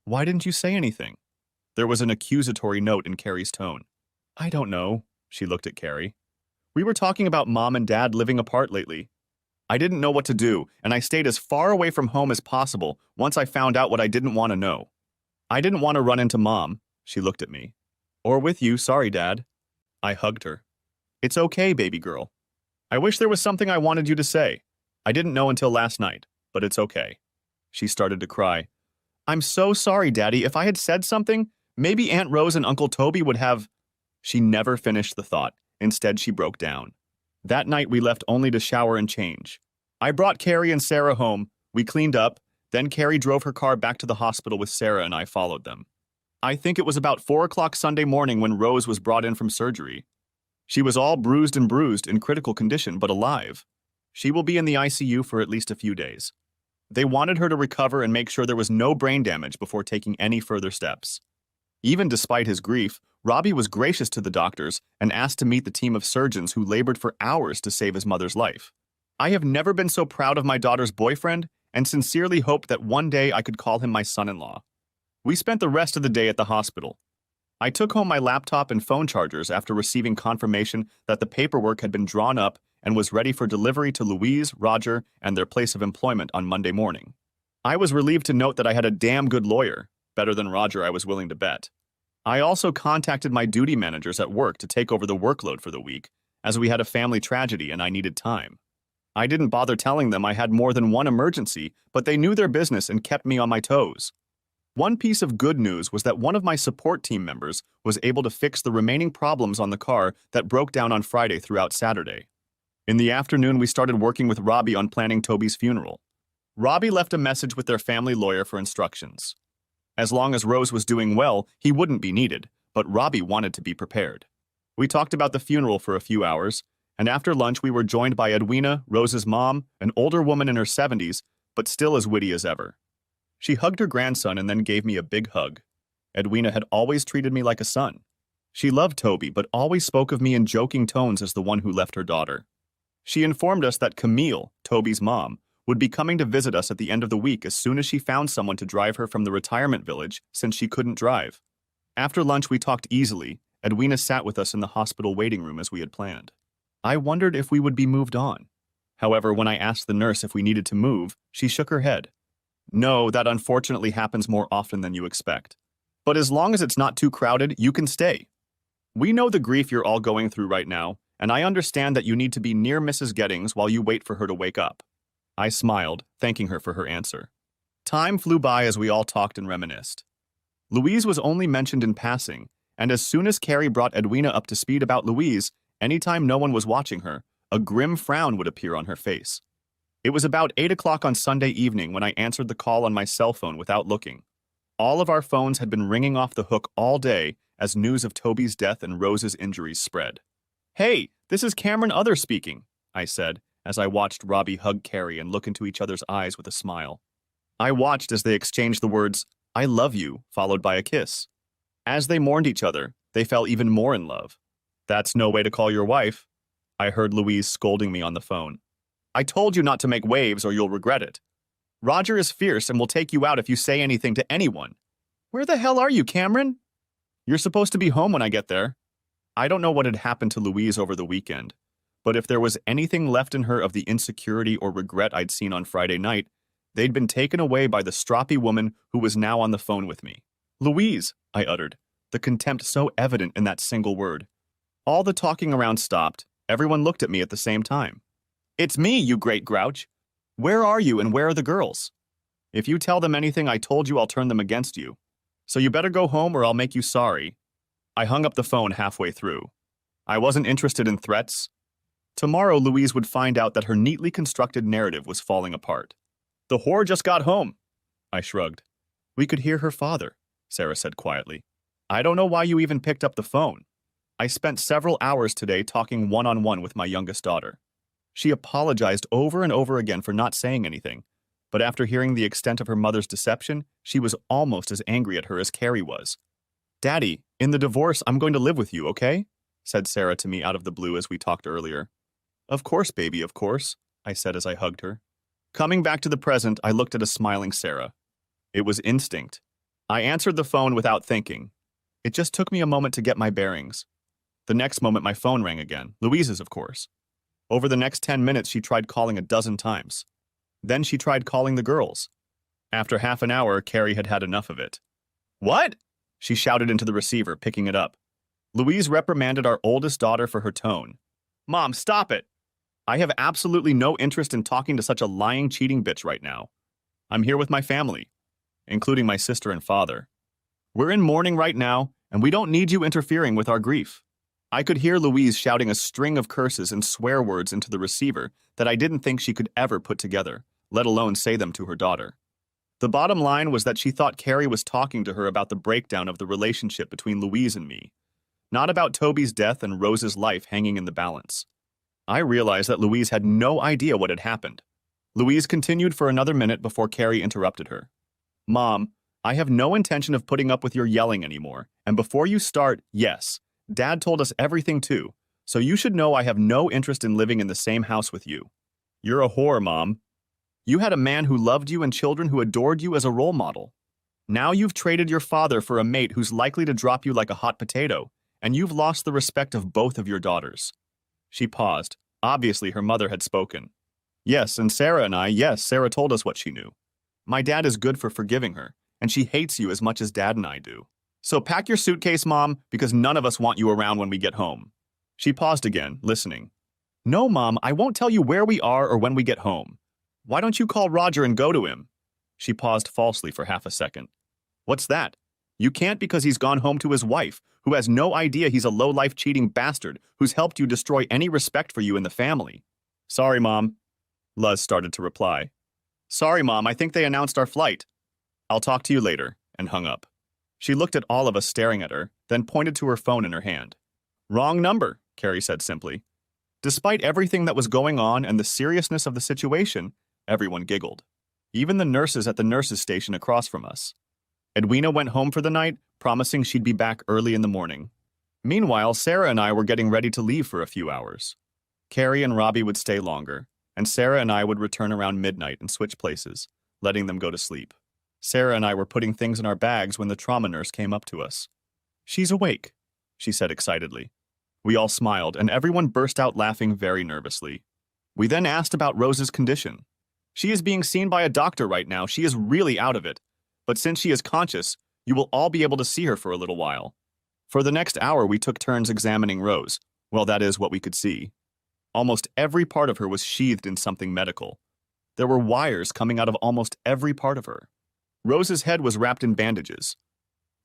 why didn't you say anything?" There was an accusatory note in Carrie's tone. "I don't know," she looked at Carrie. "We were talking about Mom and Dad living apart lately. I didn't know what to do, and I stayed as far away from home as possible once I found out what I didn't want to know. I didn't want to run into Mom," she looked at me. "Or with you, sorry, Dad." I hugged her. "It's okay, baby girl. I wish there was something I wanted you to say. I didn't know until last night, but it's okay." She started to cry. I'm so sorry, Daddy. If I had said something, maybe Aunt Rose and Uncle Toby would have. She never finished the thought. Instead, she broke down. That night, we left only to shower and change. I brought Carrie and Sarah home. We cleaned up. Then Carrie drove her car back to the hospital with Sarah and I followed them. I think it was about 4 o'clock Sunday morning when Rose was brought in from surgery. She was all bruised, in critical condition, but alive. She will be in the ICU for at least a few days. They wanted her to recover and make sure there was no brain damage before taking any further steps. Even despite his grief, Robbie was gracious to the doctors and asked to meet the team of surgeons who labored for hours to save his mother's life. I have never been so proud of my daughter's boyfriend and sincerely hoped that one day I could call him my son-in-law. We spent the rest of the day at the hospital. I took home my laptop and phone chargers after receiving confirmation that the paperwork had been drawn up and was ready for delivery to Louise, Roger, and their place of employment on Monday morning. I was relieved to note that I had a damn good lawyer, better than Roger I was willing to bet. I also contacted my duty managers at work to take over the workload for the week, as we had a family tragedy and I needed time. I didn't bother telling them I had more than one emergency, but they knew their business and kept me on my toes. One piece of good news was that one of my support team members was able to fix the remaining problems on the car that broke down on Friday throughout Saturday. In the afternoon, we started working with Robbie on planning Toby's funeral. Robbie left a message with their family lawyer for instructions. As long as Rose was doing well, he wouldn't be needed, but Robbie wanted to be prepared. We talked about the funeral for a few hours, and after lunch we were joined by Edwina, Rose's mom, an older woman in her 70s, but still as witty as ever. She hugged her grandson and then gave me a big hug. Edwina had always treated me like a son. She loved Toby, but always spoke of me in joking tones as the one who left her daughter. She informed us that Camille, Toby's mom, would be coming to visit us at the end of the week as soon as she found someone to drive her from the retirement village since she couldn't drive. After lunch, we talked easily. Edwina sat with us in the hospital waiting room as we had planned. I wondered if we would be moved on. However, when I asked the nurse if we needed to move, she shook her head. No, that unfortunately happens more often than you expect. But as long as it's not too crowded, you can stay. We know the grief you're all going through right now, and I understand that you need to be near Mrs. Gettings while you wait for her to wake up. I smiled, thanking her for her answer. Time flew by as we all talked and reminisced. Louise was only mentioned in passing, and as soon as Carrie brought Edwina up to speed about Louise, anytime no one was watching her, a grim frown would appear on her face. It was about 8 o'clock on Sunday evening when I answered the call on my cell phone without looking. All of our phones had been ringing off the hook all day as news of Toby's death and Rose's injuries spread. Hey, this is Cameron Other speaking, I said, as I watched Robbie hug Carrie and look into each other's eyes with a smile. I watched as they exchanged the words, I love you, followed by a kiss. As they mourned each other, they fell even more in love. That's no way to call your wife, I heard Louise scolding me on the phone. I told you not to make waves or you'll regret it. Roger is fierce and will take you out if you say anything to anyone. Where the hell are you, Cameron? You're supposed to be home when I get there. I don't know what had happened to Louise over the weekend, but if there was anything left in her of the insecurity or regret I'd seen on Friday night, they'd been taken away by the stroppy woman who was now on the phone with me. Louise, I uttered, the contempt so evident in that single word. All the talking around stopped. Everyone looked at me at the same time. It's me, you great grouch. Where are you and where are the girls? If you tell them anything I told you, I'll turn them against you. So you better go home or I'll make you sorry. I hung up the phone halfway through. I wasn't interested in threats. Tomorrow, Louise would find out that her neatly constructed narrative was falling apart. The whore just got home. I shrugged. We could hear her father, Sarah said quietly. I don't know why you even picked up the phone. I spent several hours today talking one-on-one with my youngest daughter. She apologized over and over again for not saying anything, but after hearing the extent of her mother's deception, she was almost as angry at her as Carrie was. Daddy, in the divorce, I'm going to live with you, okay? Said Sarah to me out of the blue as we talked earlier. Of course, baby, of course, I said as I hugged her. Coming back to the present, I looked at a smiling Sarah. It was instinct. I answered the phone without thinking. It just took me a moment to get my bearings. The next moment, my phone rang again, Louise's, of course. Over the next 10 minutes, she tried calling a dozen times. Then she tried calling the girls. After half an hour, Carrie had had enough of it. What? She shouted into the receiver, picking it up. Louise reprimanded our oldest daughter for her tone. Mom, stop it. I have absolutely no interest in talking to such a lying, cheating bitch right now. I'm here with my family, including my sister and father. We're in mourning right now, and we don't need you interfering with our grief. I could hear Louise shouting a string of curses and swear words into the receiver that I didn't think she could ever put together, let alone say them to her daughter. The bottom line was that she thought Carrie was talking to her about the breakdown of the relationship between Louise and me, not about Toby's death and Rose's life hanging in the balance. I realized that Louise had no idea what had happened. Louise continued for another minute before Carrie interrupted her. Mom, I have no intention of putting up with your yelling anymore, and before you start, yes, Dad told us everything too, so you should know I have no interest in living in the same house with you. You're a whore, Mom. You had a man who loved you and children who adored you as a role model. Now you've traded your father for a mate who's likely to drop you like a hot potato, and you've lost the respect of both of your daughters. She paused. Obviously, her mother had spoken. Yes, and Sarah and I, yes, Sarah told us what she knew. My dad is good for forgiving her, and she hates you as much as Dad and I do. So pack your suitcase, Mom, because none of us want you around when we get home. She paused again, listening. No, Mom, I won't tell you where we are or when we get home. Why don't you call Roger and go to him? She paused falsely for half a second. What's that? You can't because he's gone home to his wife, who has no idea he's a low-life cheating bastard who's helped you destroy any respect for you in the family. Sorry, Mom. Luz started to reply. Sorry, Mom, I think they announced our flight. I'll talk to you later, and hung up. She looked at all of us staring at her, then pointed to her phone in her hand. Wrong number, Carrie said simply. Despite everything that was going on and the seriousness of the situation, everyone giggled. Even the nurses at the nurses' station across from us. Edwina went home for the night, promising she'd be back early in the morning. Meanwhile, Sarah and I were getting ready to leave for a few hours. Carrie and Robbie would stay longer, and Sarah and I would return around midnight and switch places, letting them go to sleep. Sarah and I were putting things in our bags when the trauma nurse came up to us. She's awake, she said excitedly. We all smiled, and everyone burst out laughing very nervously. We then asked about Rose's condition. She is being seen by a doctor right now. She is really out of it. But since she is conscious, you will all be able to see her for a little while. For the next hour, we took turns examining Rose. Well, that is what we could see. Almost every part of her was sheathed in something medical. There were wires coming out of almost every part of her. Rose's head was wrapped in bandages.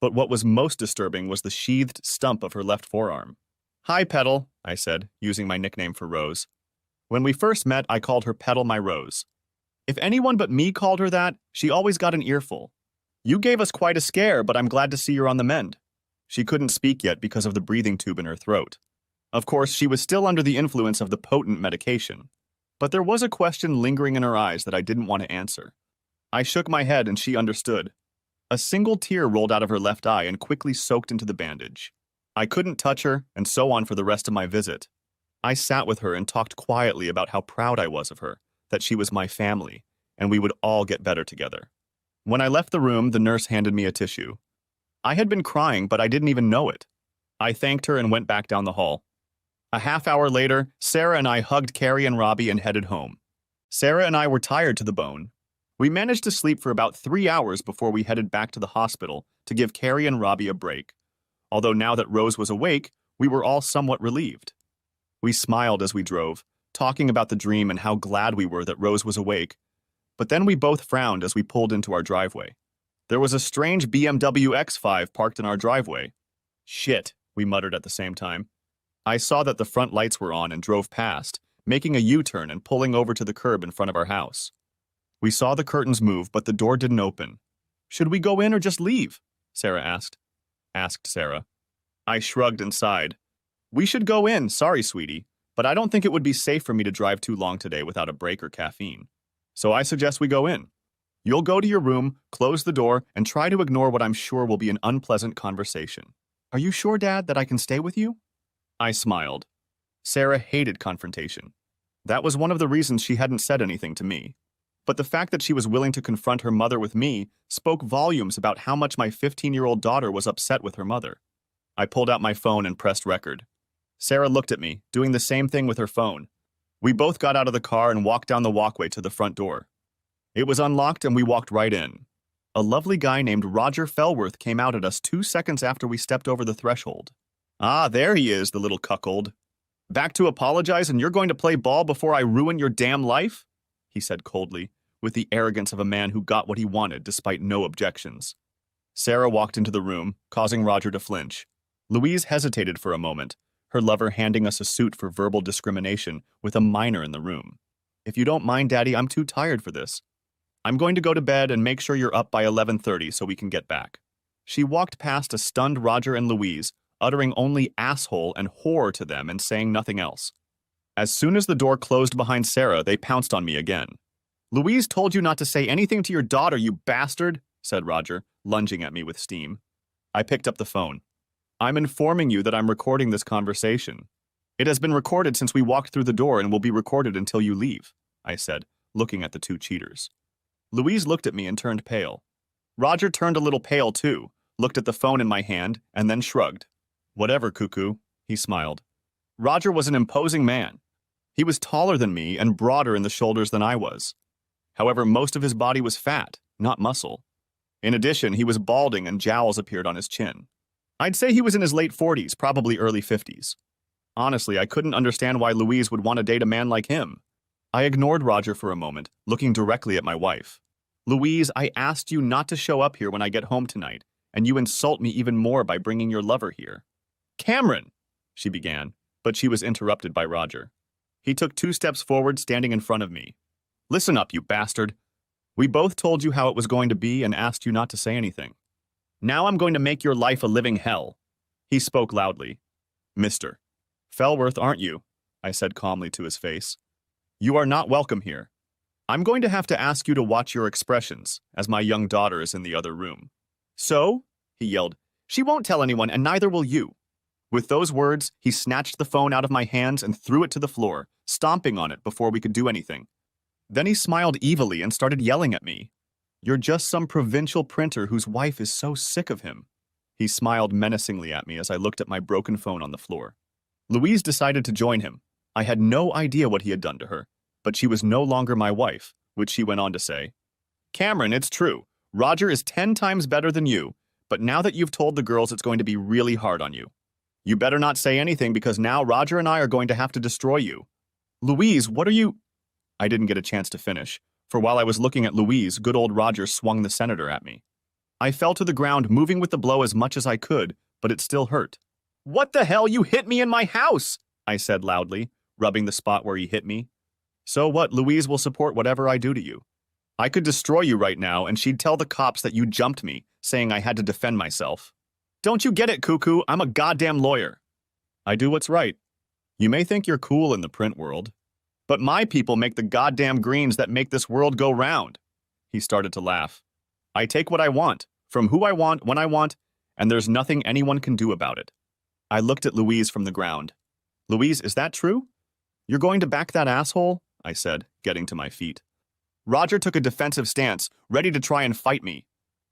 But what was most disturbing was the sheathed stump of her left forearm. Hi, Petal, I said, using my nickname for Rose. When we first met, I called her Petal my Rose. If anyone but me called her that, she always got an earful. You gave us quite a scare, but I'm glad to see you're on the mend. She couldn't speak yet because of the breathing tube in her throat. Of course, she was still under the influence of the potent medication. But there was a question lingering in her eyes that I didn't want to answer. I shook my head and she understood. A single tear rolled out of her left eye and quickly soaked into the bandage. I couldn't touch her, and so on for the rest of my visit. I sat with her and talked quietly about how proud I was of her, that she was my family, and we would all get better together. When I left the room, the nurse handed me a tissue. I had been crying, but I didn't even know it. I thanked her and went back down the hall. A half hour later, Sarah and I hugged Carrie and Robbie and headed home. Sarah and I were tired to the bone. We managed to sleep for about 3 hours before we headed back to the hospital to give Carrie and Robbie a break. Although now that Rose was awake, we were all somewhat relieved. We smiled as we drove, talking about the dream and how glad we were that Rose was awake. But then we both frowned as we pulled into our driveway. There was a strange BMW X5 parked in our driveway. Shit, we muttered at the same time. I saw that the front lights were on and drove past, making a U-turn and pulling over to the curb in front of our house. We saw the curtains move, but the door didn't open. Should we go in or just leave? Sarah asked. Sarah. I shrugged and sighed. We should go in, sorry, sweetie, but I don't think it would be safe for me to drive too long today without a break or caffeine. So I suggest we go in. You'll go to your room, close the door, and try to ignore what I'm sure will be an unpleasant conversation. Are you sure, Dad, that I can stay with you? I smiled. Sarah hated confrontation. That was one of the reasons she hadn't said anything to me. But the fact that she was willing to confront her mother with me spoke volumes about how much my 15-year-old daughter was upset with her mother. I pulled out my phone and pressed record. Sarah looked at me, doing the same thing with her phone. We both got out of the car and walked down the walkway to the front door. It was unlocked and we walked right in. A lovely guy named Roger Fellworth came out at us 2 seconds after we stepped over the threshold. Ah, there he is, the little cuckold. Back to apologize and you're going to play ball before I ruin your damn life? He said coldly. with the arrogance of a man who got what he wanted despite no objections. Sarah walked into the room, causing Roger to flinch. Louise hesitated for a moment, her lover handing us a suit for verbal discrimination with a minor in the room. If you don't mind, Daddy, I'm too tired for this. I'm going to go to bed and make sure you're up by 11:30 so we can get back. She walked past a stunned Roger and Louise, uttering only asshole and whore to them and saying nothing else. As soon as the door closed behind Sarah, they pounced on me again. Louise told you not to say anything to your daughter, you bastard, said Roger, lunging at me with steam. I picked up the phone. I'm informing you that I'm recording this conversation. It has been recorded since we walked through the door and will be recorded until you leave, I said, looking at the two cheaters. Louise looked at me and turned pale. Roger turned a little pale too, looked at the phone in my hand, and then shrugged. Whatever, cuckoo, he smiled. Roger was an imposing man. He was taller than me and broader in the shoulders than I was. However, most of his body was fat, not muscle. In addition, he was balding and jowls appeared on his chin. I'd say he was in his late 40s, probably early 50s. Honestly, I couldn't understand why Louise would want to date a man like him. I ignored Roger for a moment, looking directly at my wife. Louise, I asked you not to show up here when I get home tonight, and you insult me even more by bringing your lover here. Cameron, she began, but she was interrupted by Roger. He took 2 steps forward, standing in front of me. Listen up, you bastard. We both told you how it was going to be and asked you not to say anything. Now I'm going to make your life a living hell. He spoke loudly. Mr. Fellworth, aren't you? I said calmly to his face. You are not welcome here. I'm going to have to ask you to watch your expressions, as my young daughter is in the other room. So? He yelled. She won't tell anyone, and neither will you. With those words, he snatched the phone out of my hands and threw it to the floor, stomping on it before we could do anything. Then he smiled evilly and started yelling at me. You're just some provincial printer whose wife is so sick of him. He smiled menacingly at me as I looked at my broken phone on the floor. Louise decided to join him. I had no idea what he had done to her, but she was no longer my wife, which she went on to say. Cameron, it's true. Roger is 10 times better than you, but now that you've told the girls, it's going to be really hard on you. You better not say anything because now Roger and I are going to have to destroy you. Louise, what are you... I didn't get a chance to finish, for while I was looking at Louise, good old Roger swung the senator at me. I fell to the ground, moving with the blow as much as I could, but it still hurt. What the hell? You hit me in my house! I said loudly, rubbing the spot where he hit me. So what? Louise will support whatever I do to you. I could destroy you right now, and she'd tell the cops that you jumped me, saying I had to defend myself. Don't you get it, cuckoo? I'm a goddamn lawyer. I do what's right. You may think you're cool in the print world, but my people make the goddamn greens that make this world go round. He started to laugh. I take what I want, from who I want, when I want, and there's nothing anyone can do about it. I looked at Louise from the ground. Louise, is that true? You're going to back that asshole? I said, getting to my feet. Roger took a defensive stance, ready to try and fight me.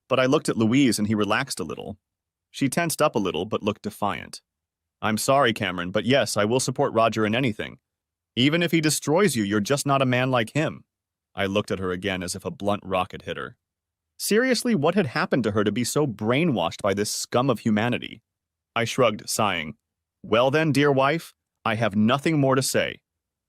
But I looked at Louise and he relaxed a little. She tensed up a little but looked defiant. I'm sorry, Cameron, but yes, I will support Roger in anything. Even if he destroys you, you're just not a man like him. I looked at her again as if a blunt rocket hit her. Seriously, what had happened to her to be so brainwashed by this scum of humanity? I shrugged, sighing. Well then, dear wife, I have nothing more to say.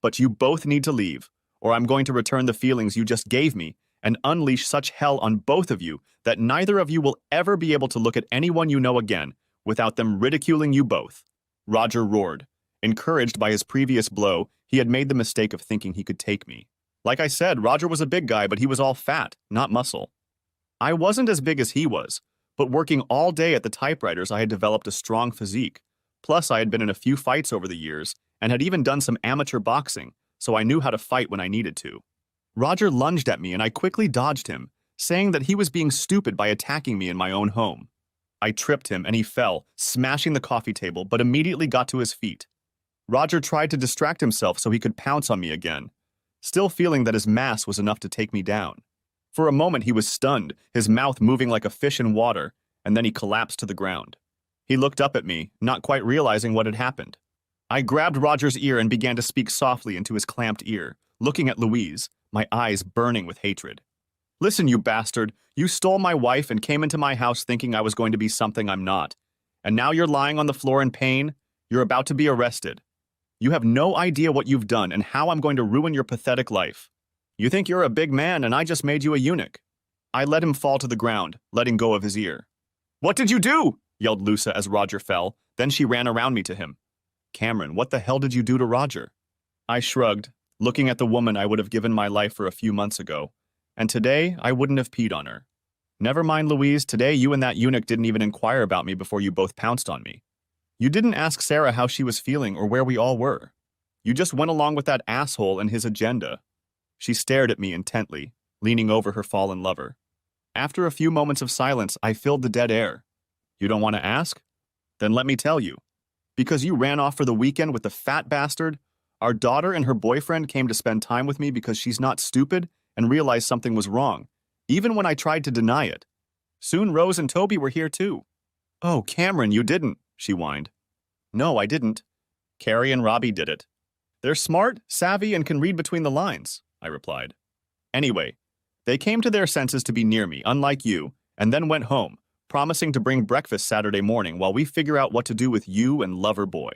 But you both need to leave, or I'm going to return the feelings you just gave me and unleash such hell on both of you that neither of you will ever be able to look at anyone you know again without them ridiculing you both. Roger roared. Encouraged by his previous blow, he had made the mistake of thinking he could take me. Like I said, Roger was a big guy, but he was all fat, not muscle. I wasn't as big as he was, but working all day at the typewriters, I had developed a strong physique. Plus, I had been in a few fights over the years and had even done some amateur boxing, so I knew how to fight when I needed to. Roger lunged at me and I quickly dodged him, saying that he was being stupid by attacking me in my own home. I tripped him and he fell, smashing the coffee table, but immediately got to his feet. Roger tried to distract himself so he could pounce on me again, still feeling that his mass was enough to take me down. For a moment he was stunned, his mouth moving like a fish in water, and then he collapsed to the ground. He looked up at me, not quite realizing what had happened. I grabbed Roger's ear and began to speak softly into his clamped ear, looking at Louise, my eyes burning with hatred. Listen, you bastard, you stole my wife and came into my house thinking I was going to be something I'm not. And now you're lying on the floor in pain. You're about to be arrested. You have no idea what you've done and how I'm going to ruin your pathetic life. You think you're a big man and I just made you a eunuch. I let him fall to the ground, letting go of his ear. What did you do? Yelled Lusa as Roger fell. Then she ran around me to him. Cameron, what the hell did you do to Roger? I shrugged, looking at the woman I would have given my life for a few months ago. And today, I wouldn't have peed on her. Never mind, Louise, today you and that eunuch didn't even inquire about me before you both pounced on me. You didn't ask Sarah how she was feeling or where we all were. You just went along with that asshole and his agenda. She stared at me intently, leaning over her fallen lover. After a few moments of silence, I filled the dead air. You don't want to ask? Then let me tell you. Because you ran off for the weekend with the fat bastard, our daughter and her boyfriend came to spend time with me because she's not stupid and realized something was wrong, even when I tried to deny it. Soon Rose and Toby were here too. Oh, Cameron, you didn't, she whined. No, I didn't. Carrie and Robbie did it. They're smart, savvy, and can read between the lines, I replied. Anyway, they came to their senses to be near me, unlike you, and then went home, promising to bring breakfast Saturday morning while we figure out what to do with you and lover boy.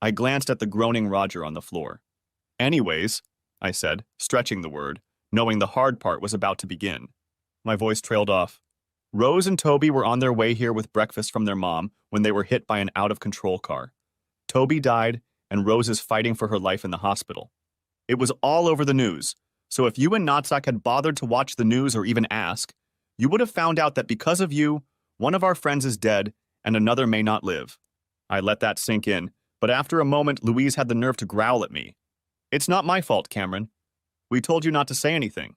I glanced at the groaning Roger on the floor. Anyways, I said, stretching the word, knowing the hard part was about to begin. My voice trailed off. Rose and Toby were on their way here with breakfast from their mom when they were hit by an out-of-control car. Toby died, and Rose is fighting for her life in the hospital. It was all over the news, so if you and Natsak had bothered to watch the news or even ask, you would have found out that because of you, one of our friends is dead and another may not live. I let that sink in, but after a moment, Louise had the nerve to growl at me. It's not my fault, Cameron. We told you not to say anything.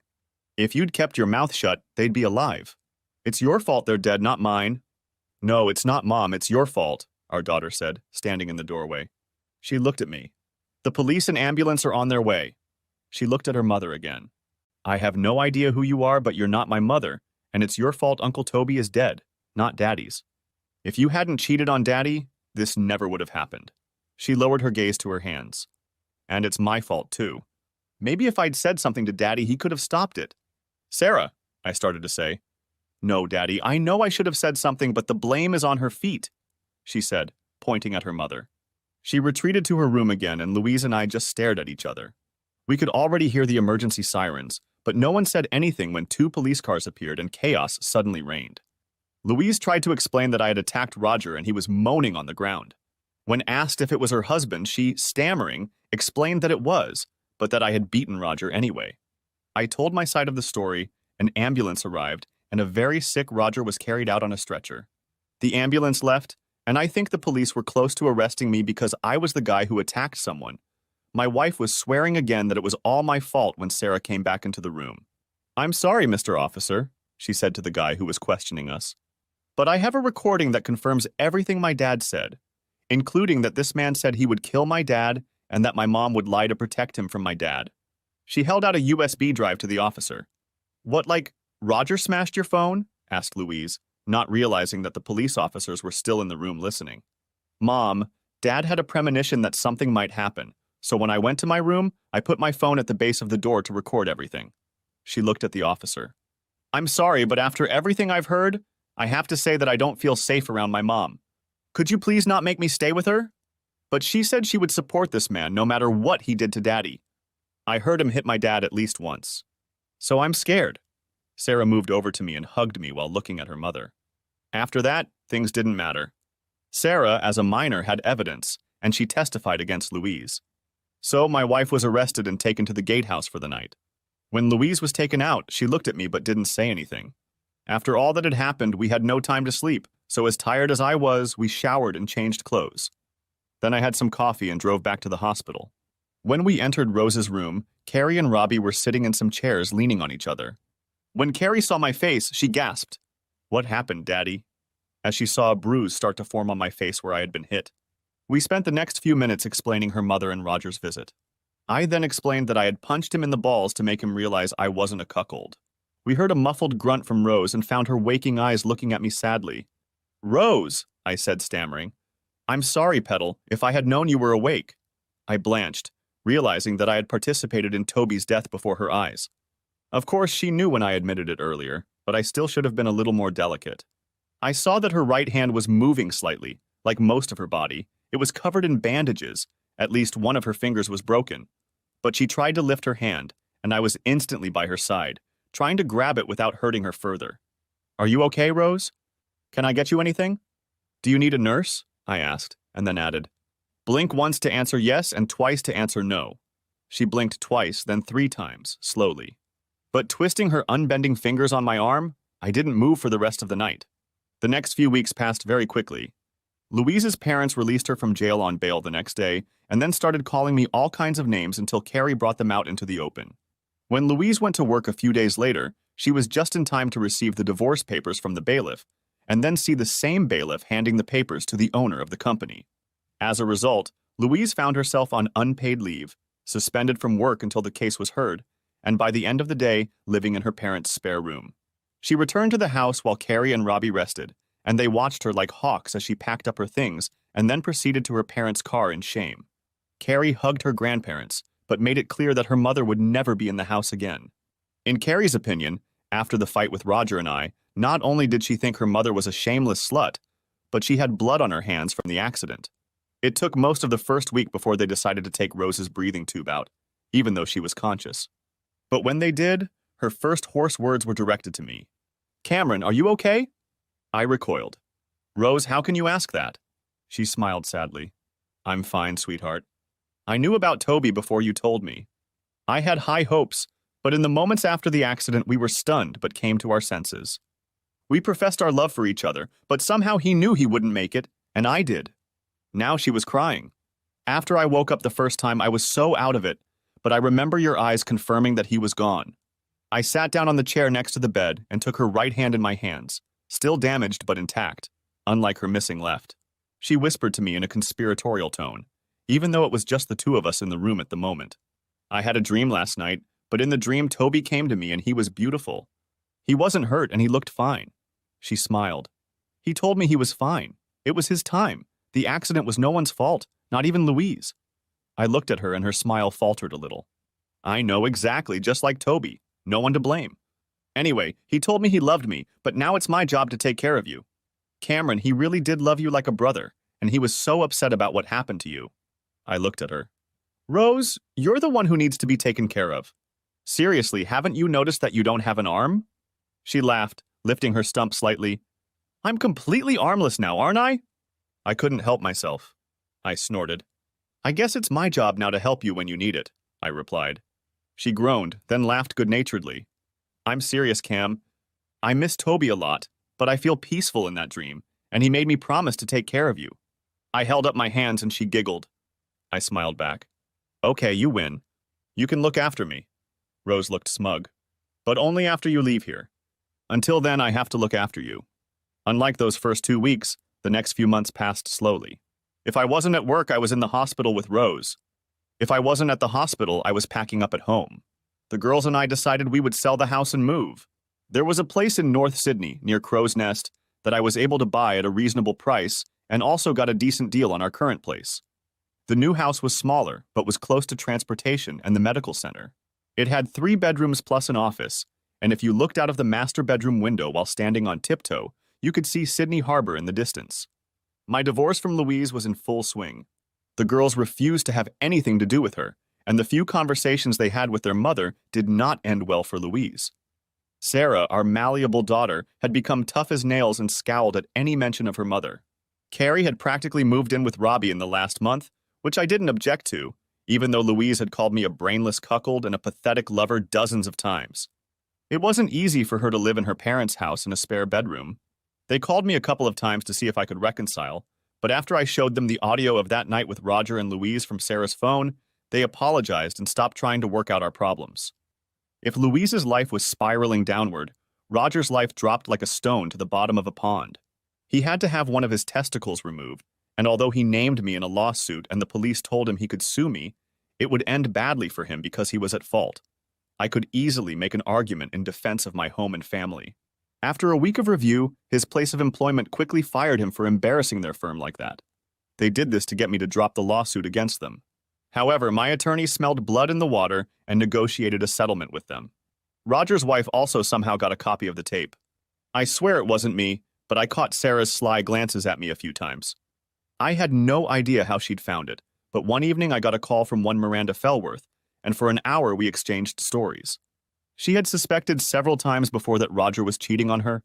If you'd kept your mouth shut, they'd be alive. It's your fault they're dead, not mine. No, it's not, Mom, it's your fault, our daughter said, standing in the doorway. She looked at me. The police and ambulance are on their way. She looked at her mother again. I have no idea who you are, but you're not my mother, and it's your fault Uncle Toby is dead, not Daddy's. If you hadn't cheated on Daddy, this never would have happened. She lowered her gaze to her hands. And it's my fault, too. Maybe if I'd said something to Daddy, he could have stopped it. Sarah, I started to say. No, Daddy, I know I should have said something, but the blame is on her feet, she said, pointing at her mother. She retreated to her room again, and Louise and I just stared at each other. We could already hear the emergency sirens, but no one said anything when 2 police cars appeared and chaos suddenly reigned. Louise tried to explain that I had attacked Roger and he was moaning on the ground. When asked if it was her husband, she, stammering, explained that it was, but that I had beaten Roger anyway. I told my side of the story, an ambulance arrived, and a very sick Roger was carried out on a stretcher. The ambulance left, and I think the police were close to arresting me because I was the guy who attacked someone. My wife was swearing again that it was all my fault when Sarah came back into the room. I'm sorry, Mr. Officer, she said to the guy who was questioning us. But I have a recording that confirms everything my dad said, including that this man said he would kill my dad and that my mom would lie to protect him from my dad. She held out a USB drive to the officer. What, like, Roger smashed your phone? Asked Louise, not realizing that the police officers were still in the room listening. Mom, Dad had a premonition that something might happen, so when I went to my room, I put my phone at the base of the door to record everything. She looked at the officer. I'm sorry, but after everything I've heard, I have to say that I don't feel safe around my mom. Could you please not make me stay with her? But she said she would support this man no matter what he did to Daddy. I heard him hit my dad at least once. So I'm scared. Sarah moved over to me and hugged me while looking at her mother. After that, things didn't matter. Sarah, as a minor, had evidence, and she testified against Louise. So my wife was arrested and taken to the gatehouse for the night. When Louise was taken out, she looked at me but didn't say anything. After all that had happened, we had no time to sleep, so as tired as I was, we showered and changed clothes. Then I had some coffee and drove back to the hospital. When we entered Rose's room, Carrie and Robbie were sitting in some chairs leaning on each other. When Carrie saw my face, she gasped. What happened, Daddy? As she saw a bruise start to form on my face where I had been hit. We spent the next few minutes explaining her mother and Roger's visit. I then explained that I had punched him in the balls to make him realize I wasn't a cuckold. We heard a muffled grunt from Rose and found her waking eyes looking at me sadly. Rose, I said, stammering. I'm sorry, Petal, if I had known you were awake. I blanched, realizing that I had participated in Toby's death before her eyes. Of course, she knew when I admitted it earlier, but I still should have been a little more delicate. I saw that her right hand was moving slightly, like most of her body. It was covered in bandages, at least one of her fingers was broken. But she tried to lift her hand, and I was instantly by her side, trying to grab it without hurting her further. "Are you okay, Rose? Can I get you anything? Do you need a nurse?" I asked, and then added, "Blink once to answer yes and twice to answer no." She blinked twice, then 3 times, slowly. But twisting her unbending fingers on my arm, I didn't move for the rest of the night. The next few weeks passed very quickly. Louise's parents released her from jail on bail the next day, and then started calling me all kinds of names until Carrie brought them out into the open. When Louise went to work a few days later, she was just in time to receive the divorce papers from the bailiff, and then see the same bailiff handing the papers to the owner of the company. As a result, Louise found herself on unpaid leave, suspended from work until the case was heard, and by the end of the day, living in her parents' spare room. She returned to the house while Carrie and Robbie rested, and they watched her like hawks as she packed up her things and then proceeded to her parents' car in shame. Carrie hugged her grandparents, but made it clear that her mother would never be in the house again. In Carrie's opinion, after the fight with Roger and I, not only did she think her mother was a shameless slut, but she had blood on her hands from the accident. It took most of the first week before they decided to take Rose's breathing tube out, even though she was conscious. But when they did, her first hoarse words were directed to me. "Cameron, are you okay?" I recoiled. "Rose, how can you ask that?" She smiled sadly. "I'm fine, sweetheart. I knew about Toby before you told me. I had high hopes, but in the moments after the accident we were stunned but came to our senses. We professed our love for each other, but somehow he knew he wouldn't make it, and I did." Now she was crying. "After I woke up the first time, I was so out of it, but I remember your eyes confirming that he was gone." I sat down on the chair next to the bed and took her right hand in my hands, still damaged but intact, unlike her missing left. She whispered to me in a conspiratorial tone, even though it was just the two of us in the room at the moment. "I had a dream last night, but in the dream Toby came to me and he was beautiful. He wasn't hurt and he looked fine." She smiled. "He told me he was fine. It was his time. The accident was no one's fault, not even Louise." I looked at her and her smile faltered a little. "I know exactly, just like Toby. No one to blame. Anyway, he told me he loved me, but now it's my job to take care of you. Cameron, he really did love you like a brother, and he was so upset about what happened to you." I looked at her. "Rose, you're the one who needs to be taken care of. Seriously, haven't you noticed that you don't have an arm?" She laughed, lifting her stump slightly. "I'm completely armless now, aren't I?" I couldn't help myself. I snorted. "I guess it's my job now to help you when you need it," I replied. She groaned, then laughed good-naturedly. "I'm serious, Cam. I miss Toby a lot, but I feel peaceful in that dream, and he made me promise to take care of you." I held up my hands and she giggled. I smiled back. "Okay, you win. You can look after me." Rose looked smug. "But only after you leave here. Until then, I have to look after you." Unlike those first 2 weeks, the next few months passed slowly. If I wasn't at work, I was in the hospital with Rose. If I wasn't at the hospital, I was packing up at home. The girls and I decided we would sell the house and move. There was a place in North Sydney, near Crow's Nest, that I was able to buy at a reasonable price and also got a decent deal on our current place. The new house was smaller, but was close to transportation and the medical center. It had 3 bedrooms plus an office, and if you looked out of the master bedroom window while standing on tiptoe, you could see Sydney Harbor in the distance. My divorce from Louise was in full swing. The girls refused to have anything to do with her, and the few conversations they had with their mother did not end well for Louise. Sarah, our malleable daughter, had become tough as nails and scowled at any mention of her mother. Carrie had practically moved in with Robbie in the last month, which I didn't object to, even though Louise had called me a brainless cuckold and a pathetic lover dozens of times. It wasn't easy for her to live in her parents' house in a spare bedroom. They called me a couple of times to see if I could reconcile, but after I showed them the audio of that night with Roger and Louise from Sarah's phone, they apologized and stopped trying to work out our problems. If Louise's life was spiraling downward, Roger's life dropped like a stone to the bottom of a pond. He had to have one of his testicles removed, and although he named me in a lawsuit and the police told him he could sue me, it would end badly for him because he was at fault. I could easily make an argument in defense of my home and family. After a week of review, his place of employment quickly fired him for embarrassing their firm like that. They did this to get me to drop the lawsuit against them. However, my attorney smelled blood in the water and negotiated a settlement with them. Roger's wife also somehow got a copy of the tape. I swear it wasn't me, but I caught Sarah's sly glances at me a few times. I had no idea how she'd found it, but one evening I got a call from one Miranda Fellworth, and for an hour we exchanged stories. She had suspected several times before that Roger was cheating on her,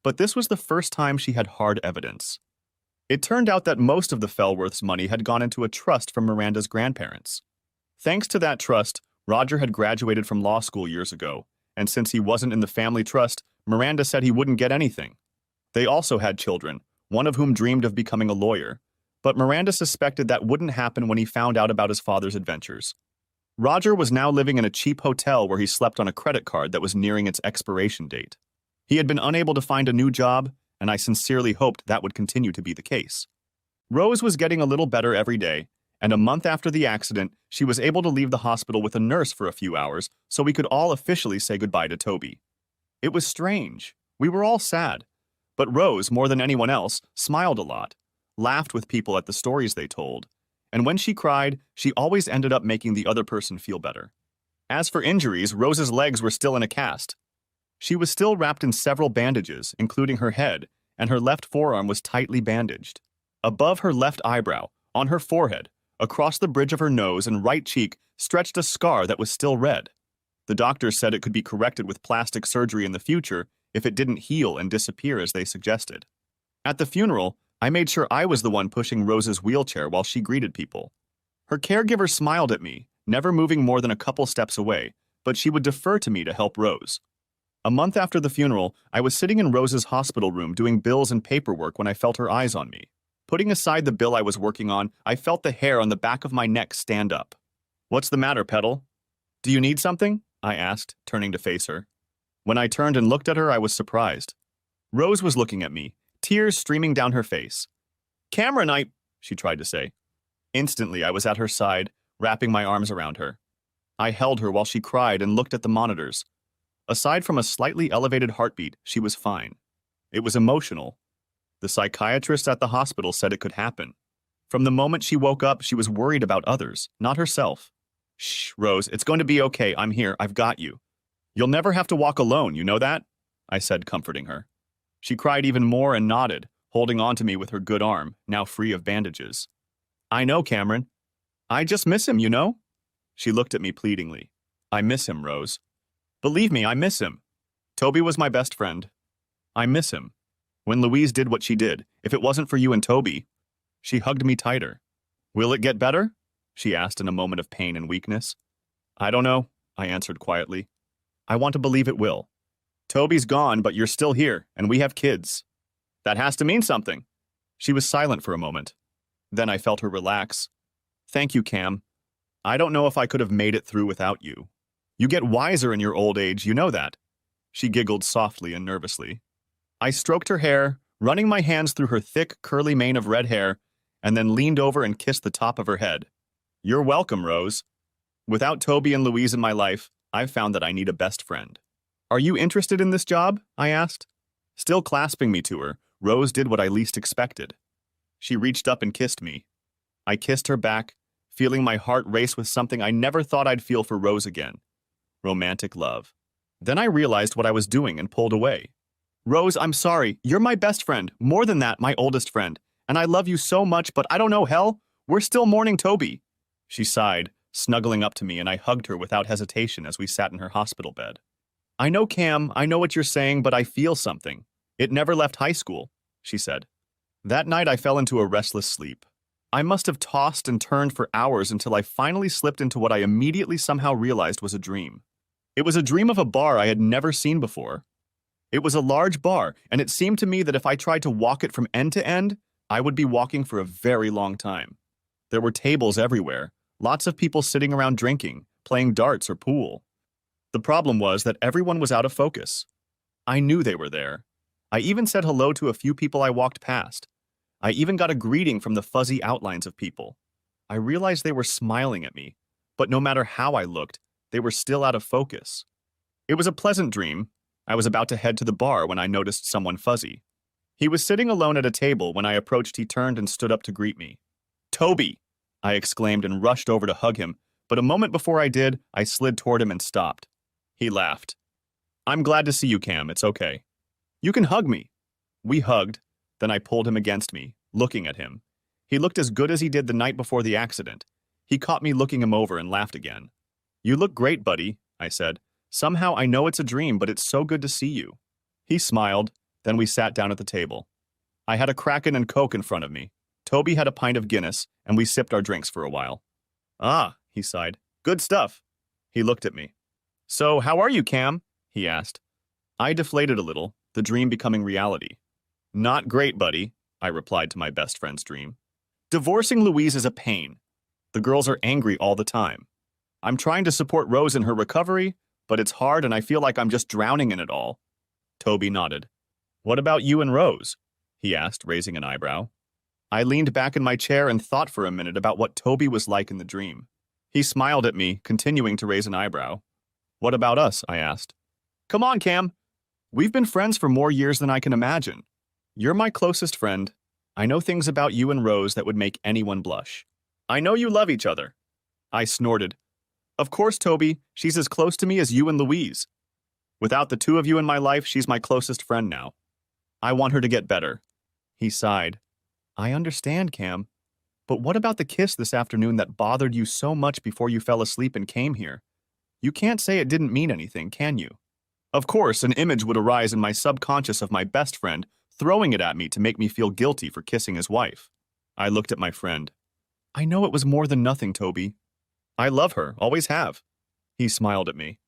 but this was the first time she had hard evidence. It turned out that most of the Fellworths' money had gone into a trust from Miranda's grandparents. Thanks to that trust, Roger had graduated from law school years ago, and since he wasn't in the family trust, Miranda said he wouldn't get anything. They also had children, one of whom dreamed of becoming a lawyer, but Miranda suspected that wouldn't happen when he found out about his father's adventures. Roger was now living in a cheap hotel where he slept on a credit card that was nearing its expiration date. He had been unable to find a new job, and I sincerely hoped that would continue to be the case. Rose was getting a little better every day, and a month after the accident, she was able to leave the hospital with a nurse for a few hours so we could all officially say goodbye to Toby. It was strange. We were all sad. But Rose, more than anyone else, smiled a lot, laughed with people at the stories they told, and when she cried, she always ended up making the other person feel better. As for injuries, Rose's legs were still in a cast. She was still wrapped in several bandages, including her head, and her left forearm was tightly bandaged. Above her left eyebrow, on her forehead, across the bridge of her nose and right cheek stretched a scar that was still red. The doctors said it could be corrected with plastic surgery in the future if it didn't heal and disappear as they suggested. At the funeral, I made sure I was the one pushing Rose's wheelchair while she greeted people. Her caregiver smiled at me, never moving more than a couple steps away, but she would defer to me to help Rose. A month after the funeral, I was sitting in Rose's hospital room doing bills and paperwork when I felt her eyes on me. Putting aside the bill I was working on, I felt the hair on the back of my neck stand up. "What's the matter, Petal?" "Do you need something?" I asked, turning to face her. When I turned and looked at her, I was surprised. Rose was looking at me, tears streaming down her face. "Cameron, she tried to say. Instantly, I was at her side, wrapping my arms around her. I held her while she cried and looked at the monitors. Aside from a slightly elevated heartbeat, she was fine. It was emotional. The psychiatrist at the hospital said it could happen. From the moment she woke up, she was worried about others, not herself. "Shh, Rose, it's going to be okay. I'm here. I've got you. You'll never have to walk alone, you know that?" I said, comforting her. She cried even more and nodded, holding on to me with her good arm, now free of bandages. "I know, Cameron. I just miss him, you know?" She looked at me pleadingly. "I miss him, Rose. Believe me, I miss him. Toby was my best friend. I miss him. When Louise did what she did, if it wasn't for you and Toby..." She hugged me tighter. "Will it get better?" she asked in a moment of pain and weakness. "I don't know," I answered quietly. "I want to believe it will. Toby's gone, but you're still here, and we have kids. That has to mean something." She was silent for a moment. Then I felt her relax. "Thank you, Cam. I don't know if I could have made it through without you. You get wiser in your old age, you know that." She giggled softly and nervously. I stroked her hair, running my hands through her thick, curly mane of red hair, and then leaned over and kissed the top of her head. "You're welcome, Rose. Without Toby and Louise in my life, I've found that I need a best friend." "Are you interested in this job?" I asked. Still clasping me to her, Rose did what I least expected. She reached up and kissed me. I kissed her back, feeling my heart race with something I never thought I'd feel for Rose again. Romantic love. Then I realized what I was doing and pulled away. "Rose, I'm sorry. You're my best friend. More than that, my oldest friend. And I love you so much, but I don't know, hell, we're still mourning Toby." She sighed, snuggling up to me, and I hugged her without hesitation as we sat in her hospital bed. "I know, Cam, I know what you're saying, but I feel something. It never left high school," she said. That night I fell into a restless sleep. I must have tossed and turned for hours until I finally slipped into what I immediately somehow realized was a dream. It was a dream of a bar I had never seen before. It was a large bar, and it seemed to me that if I tried to walk it from end to end, I would be walking for a very long time. There were tables everywhere, lots of people sitting around drinking, playing darts or pool. The problem was that everyone was out of focus. I knew they were there. I even said hello to a few people I walked past. I even got a greeting from the fuzzy outlines of people. I realized they were smiling at me, but no matter how I looked, they were still out of focus. It was a pleasant dream. I was about to head to the bar when I noticed someone fuzzy. He was sitting alone at a table. When I approached, he turned and stood up to greet me. "Toby!" I exclaimed and rushed over to hug him, but a moment before I did, I slid toward him and stopped. He laughed. "I'm glad to see you, Cam. It's okay. You can hug me." We hugged, then I pulled him against me, looking at him. He looked as good as he did the night before the accident. He caught me looking him over and laughed again. You look great, buddy, I said. Somehow I know it's a dream, but it's so good to see you. He smiled, then we sat down at the table. I had a Kraken and Coke in front of me. Toby had a pint of Guinness, and we sipped our drinks for a while. Ah, he sighed. Good stuff. He looked at me. So, how are you, Cam? He asked. I deflated a little, the dream becoming reality. Not great, buddy, I replied to my best friend's dream. Divorcing Louise is a pain. The girls are angry all the time. I'm trying to support Rose in her recovery, but it's hard and I feel like I'm just drowning in it all. Toby nodded. What about you and Rose? He asked, raising an eyebrow. I leaned back in my chair and thought for a minute about what Toby was like in the dream. He smiled at me, continuing to raise an eyebrow. What about us? I asked. Come on, Cam. We've been friends for more years than I can imagine. You're my closest friend. I know things about you and Rose that would make anyone blush. I know you love each other. I snorted. Of course, Toby, she's as close to me as you and Louise. Without the two of you in my life, she's my closest friend now. I want her to get better. He sighed. I understand, Cam. But what about the kiss this afternoon that bothered you so much before you fell asleep and came here? You can't say it didn't mean anything, can you? Of course, an image would arise in my subconscious of my best friend throwing it at me to make me feel guilty for kissing his wife. I looked at my friend. I know it was more than nothing, Toby. I love her, always have. He smiled at me.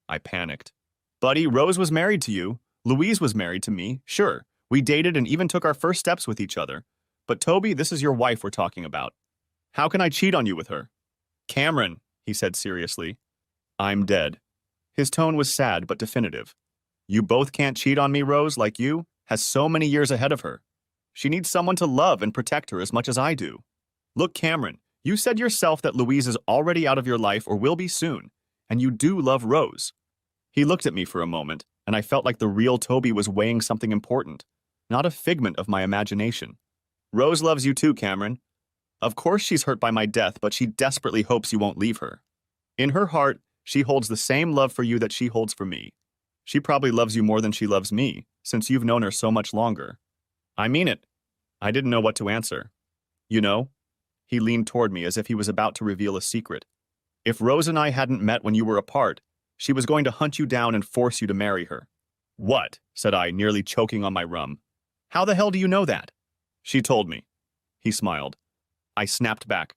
I panicked. Buddy, Rose was married to you. Louise was married to me, sure. We dated and even took our first steps with each other. But Toby, this is your wife we're talking about. How can I cheat on you with her? Cameron, he said seriously. I'm dead. His tone was sad but definitive. You both can't cheat on me, Rose, like you, has so many years ahead of her. She needs someone to love and protect her as much as I do. Look, Cameron, you said yourself that Louise is already out of your life or will be soon, and you do love Rose. He looked at me for a moment, and I felt like the real Toby was weighing something important, not a figment of my imagination. Rose loves you too, Cameron. Of course she's hurt by my death, but she desperately hopes you won't leave her. In her heart, she holds the same love for you that she holds for me. She probably loves you more than she loves me, since you've known her so much longer. I mean it. I didn't know what to answer. You know? He leaned toward me as if he was about to reveal a secret. If Rose and I hadn't met when you were apart, she was going to hunt you down and force you to marry her. What? Said I, nearly choking on my rum. How the hell do you know that? She told me. He smiled. I snapped back.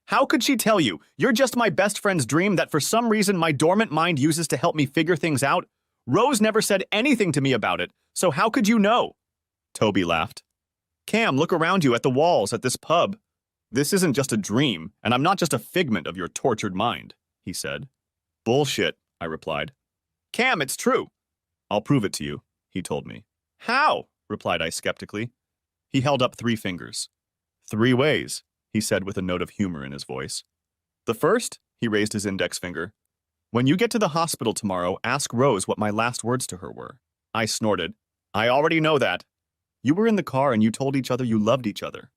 How could she tell you? You're just my best friend's dream that for some reason my dormant mind uses to help me figure things out. Rose never said anything to me about it, so how could you know? Toby laughed. Cam, look around you at the walls at this pub. This isn't just a dream, and I'm not just a figment of your tortured mind, he said. Bullshit, I replied. Cam, it's true. I'll prove it to you, he told me. How? Replied I skeptically. He held up 3 fingers. 3 ways, he said with a note of humor in his voice. The first, he raised his index finger. When you get to the hospital tomorrow, ask Rose what my last words to her were. I snorted. I already know that. You were in the car and you told each other you loved each other.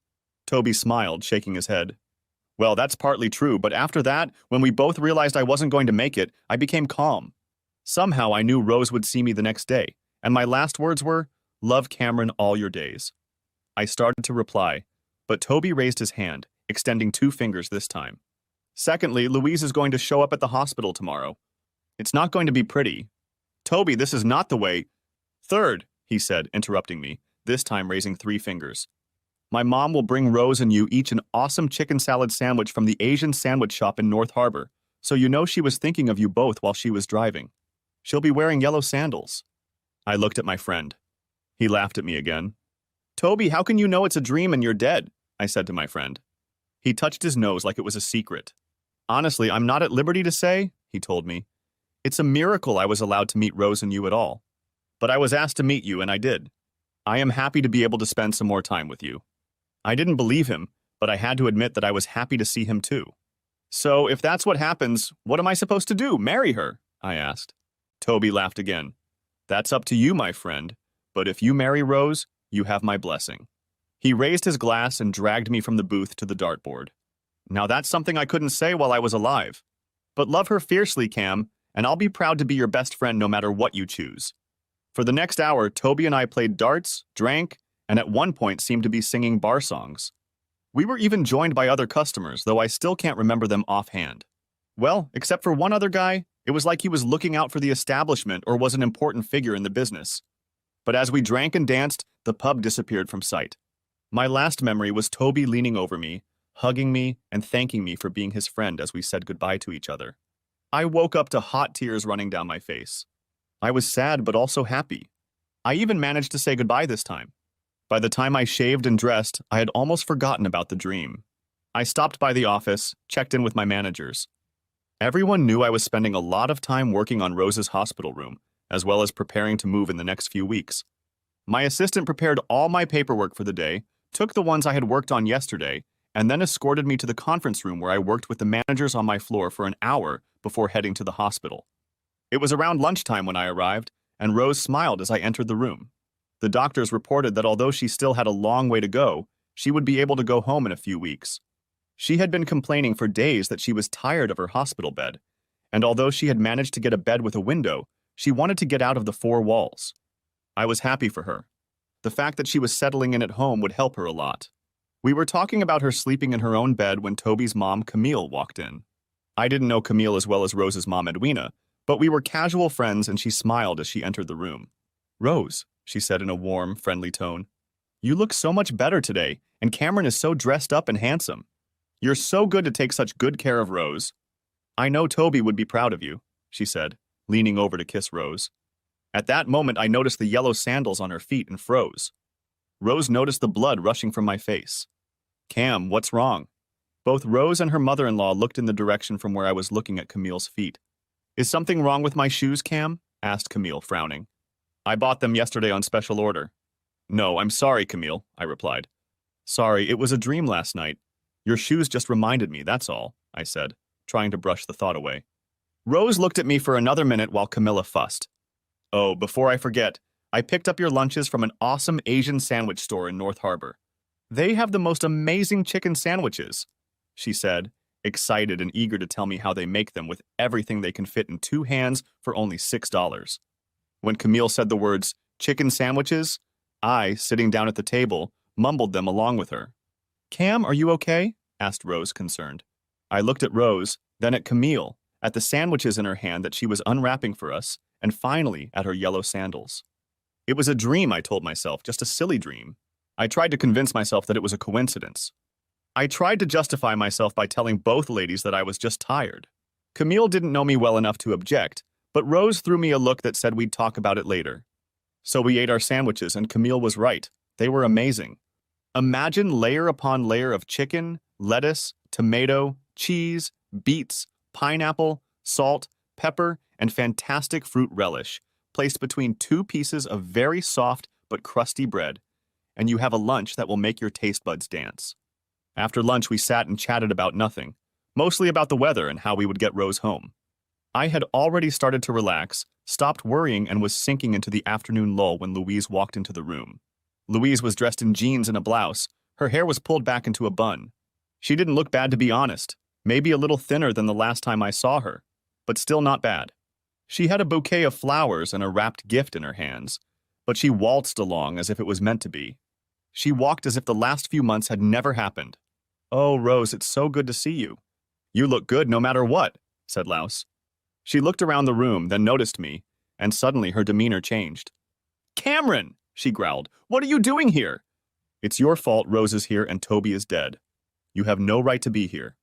Toby smiled, shaking his head. Well, that's partly true, but after that, when we both realized I wasn't going to make it, I became calm. Somehow I knew Rose would see me the next day, and my last words were, love Cameron all your days. I started to reply, but Toby raised his hand, extending 2 fingers this time. Secondly, Louise is going to show up at the hospital tomorrow. It's not going to be pretty. Toby, this is not the way. Third, he said, interrupting me, this time raising 3 fingers. My mom will bring Rose and you each an awesome chicken salad sandwich from the Asian sandwich shop in North Harbor, so you know she was thinking of you both while she was driving. She'll be wearing yellow sandals. I looked at my friend. He laughed at me again. Toby, how can you know it's a dream and you're dead? I said to my friend. He touched his nose like it was a secret. Honestly, I'm not at liberty to say, he told me. It's a miracle I was allowed to meet Rose and you at all. But I was asked to meet you, and I did. I am happy to be able to spend some more time with you. I didn't believe him, but I had to admit that I was happy to see him too. So, if that's what happens, what am I supposed to do? Marry her? I asked. Toby laughed again. That's up to you, my friend, but if you marry Rose, you have my blessing. He raised his glass and dragged me from the booth to the dartboard. Now that's something I couldn't say while I was alive. But love her fiercely, Cam, and I'll be proud to be your best friend no matter what you choose. For the next hour, Toby and I played darts, drank, and at one point seemed to be singing bar songs. We were even joined by other customers, though I still can't remember them offhand. Well, except for one other guy, it was like he was looking out for the establishment or was an important figure in the business. But as we drank and danced, the pub disappeared from sight. My last memory was Toby leaning over me, hugging me, and thanking me for being his friend as we said goodbye to each other. I woke up to hot tears running down my face. I was sad but also happy. I even managed to say goodbye this time. By the time I shaved and dressed, I had almost forgotten about the dream. I stopped by the office, checked in with my managers. Everyone knew I was spending a lot of time working on Rose's hospital room, as well as preparing to move in the next few weeks. My assistant prepared all my paperwork for the day, took the ones I had worked on yesterday, and then escorted me to the conference room where I worked with the managers on my floor for an hour before heading to the hospital. It was around lunchtime when I arrived, and Rose smiled as I entered the room. The doctors reported that although she still had a long way to go, she would be able to go home in a few weeks. She had been complaining for days that she was tired of her hospital bed, and although she had managed to get a bed with a window, she wanted to get out of the four walls. I was happy for her. The fact that she was settling in at home would help her a lot. We were talking about her sleeping in her own bed when Toby's mom, Camille, walked in. I didn't know Camille as well as Rose's mom, Edwina, but we were casual friends and she smiled as she entered the room. "Rose," she said in a warm, friendly tone, "you look so much better today, and Cameron is so dressed up and handsome. You're so good to take such good care of Rose. I know Toby would be proud of you," she said, leaning over to kiss Rose. At that moment, I noticed the yellow sandals on her feet and froze. Rose noticed the blood rushing from my face. "Cam, what's wrong?" Both Rose and her mother-in-law looked in the direction from where I was looking at Camille's feet. "Is something wrong with my shoes, Cam?" asked Camille, frowning. "I bought them yesterday on special order." "No, I'm sorry, Camille," I replied. "Sorry, it was a dream last night. Your shoes just reminded me, that's all," I said, trying to brush the thought away. Rose looked at me for another minute while Camilla fussed. "Oh, before I forget, I picked up your lunches from an awesome Asian sandwich store in North Harbor. They have the most amazing chicken sandwiches," she said, excited and eager to tell me how they make them with everything they can fit in 2 hands for only $6. When Camille said the words, "chicken sandwiches," I, sitting down at the table, mumbled them along with her. "Cam, are you okay?" asked Rose, concerned. I looked at Rose, then at Camille, at the sandwiches in her hand that she was unwrapping for us, and finally at her yellow sandals. It was a dream, I told myself, just a silly dream. I tried to convince myself that it was a coincidence. I tried to justify myself by telling both ladies that I was just tired. Camille didn't know me well enough to object, but Rose threw me a look that said we'd talk about it later. So we ate our sandwiches, and Camille was right. They were amazing. Imagine layer upon layer of chicken, lettuce, tomato, cheese, beets, pineapple, salt, pepper, and fantastic fruit relish, placed between 2 pieces of very soft but crusty bread, and you have a lunch that will make your taste buds dance. After lunch, we sat and chatted about nothing, mostly about the weather and how we would get Rose home. I had already started to relax, stopped worrying, and was sinking into the afternoon lull when Louise walked into the room. Louise was dressed in jeans and a blouse. Her hair was pulled back into a bun. She didn't look bad, to be honest, maybe a little thinner than the last time I saw her, but still not bad. She had a bouquet of flowers and a wrapped gift in her hands, but she waltzed along as if it was meant to be. She walked as if the last few months had never happened. "Oh, Rose, it's so good to see you." "You look good no matter what," said Louse. She looked around the room, then noticed me, and suddenly her demeanor changed. "Cameron!" she growled. "What are you doing here?" "It's your fault Rose is here and Toby is dead. You have no right to be here.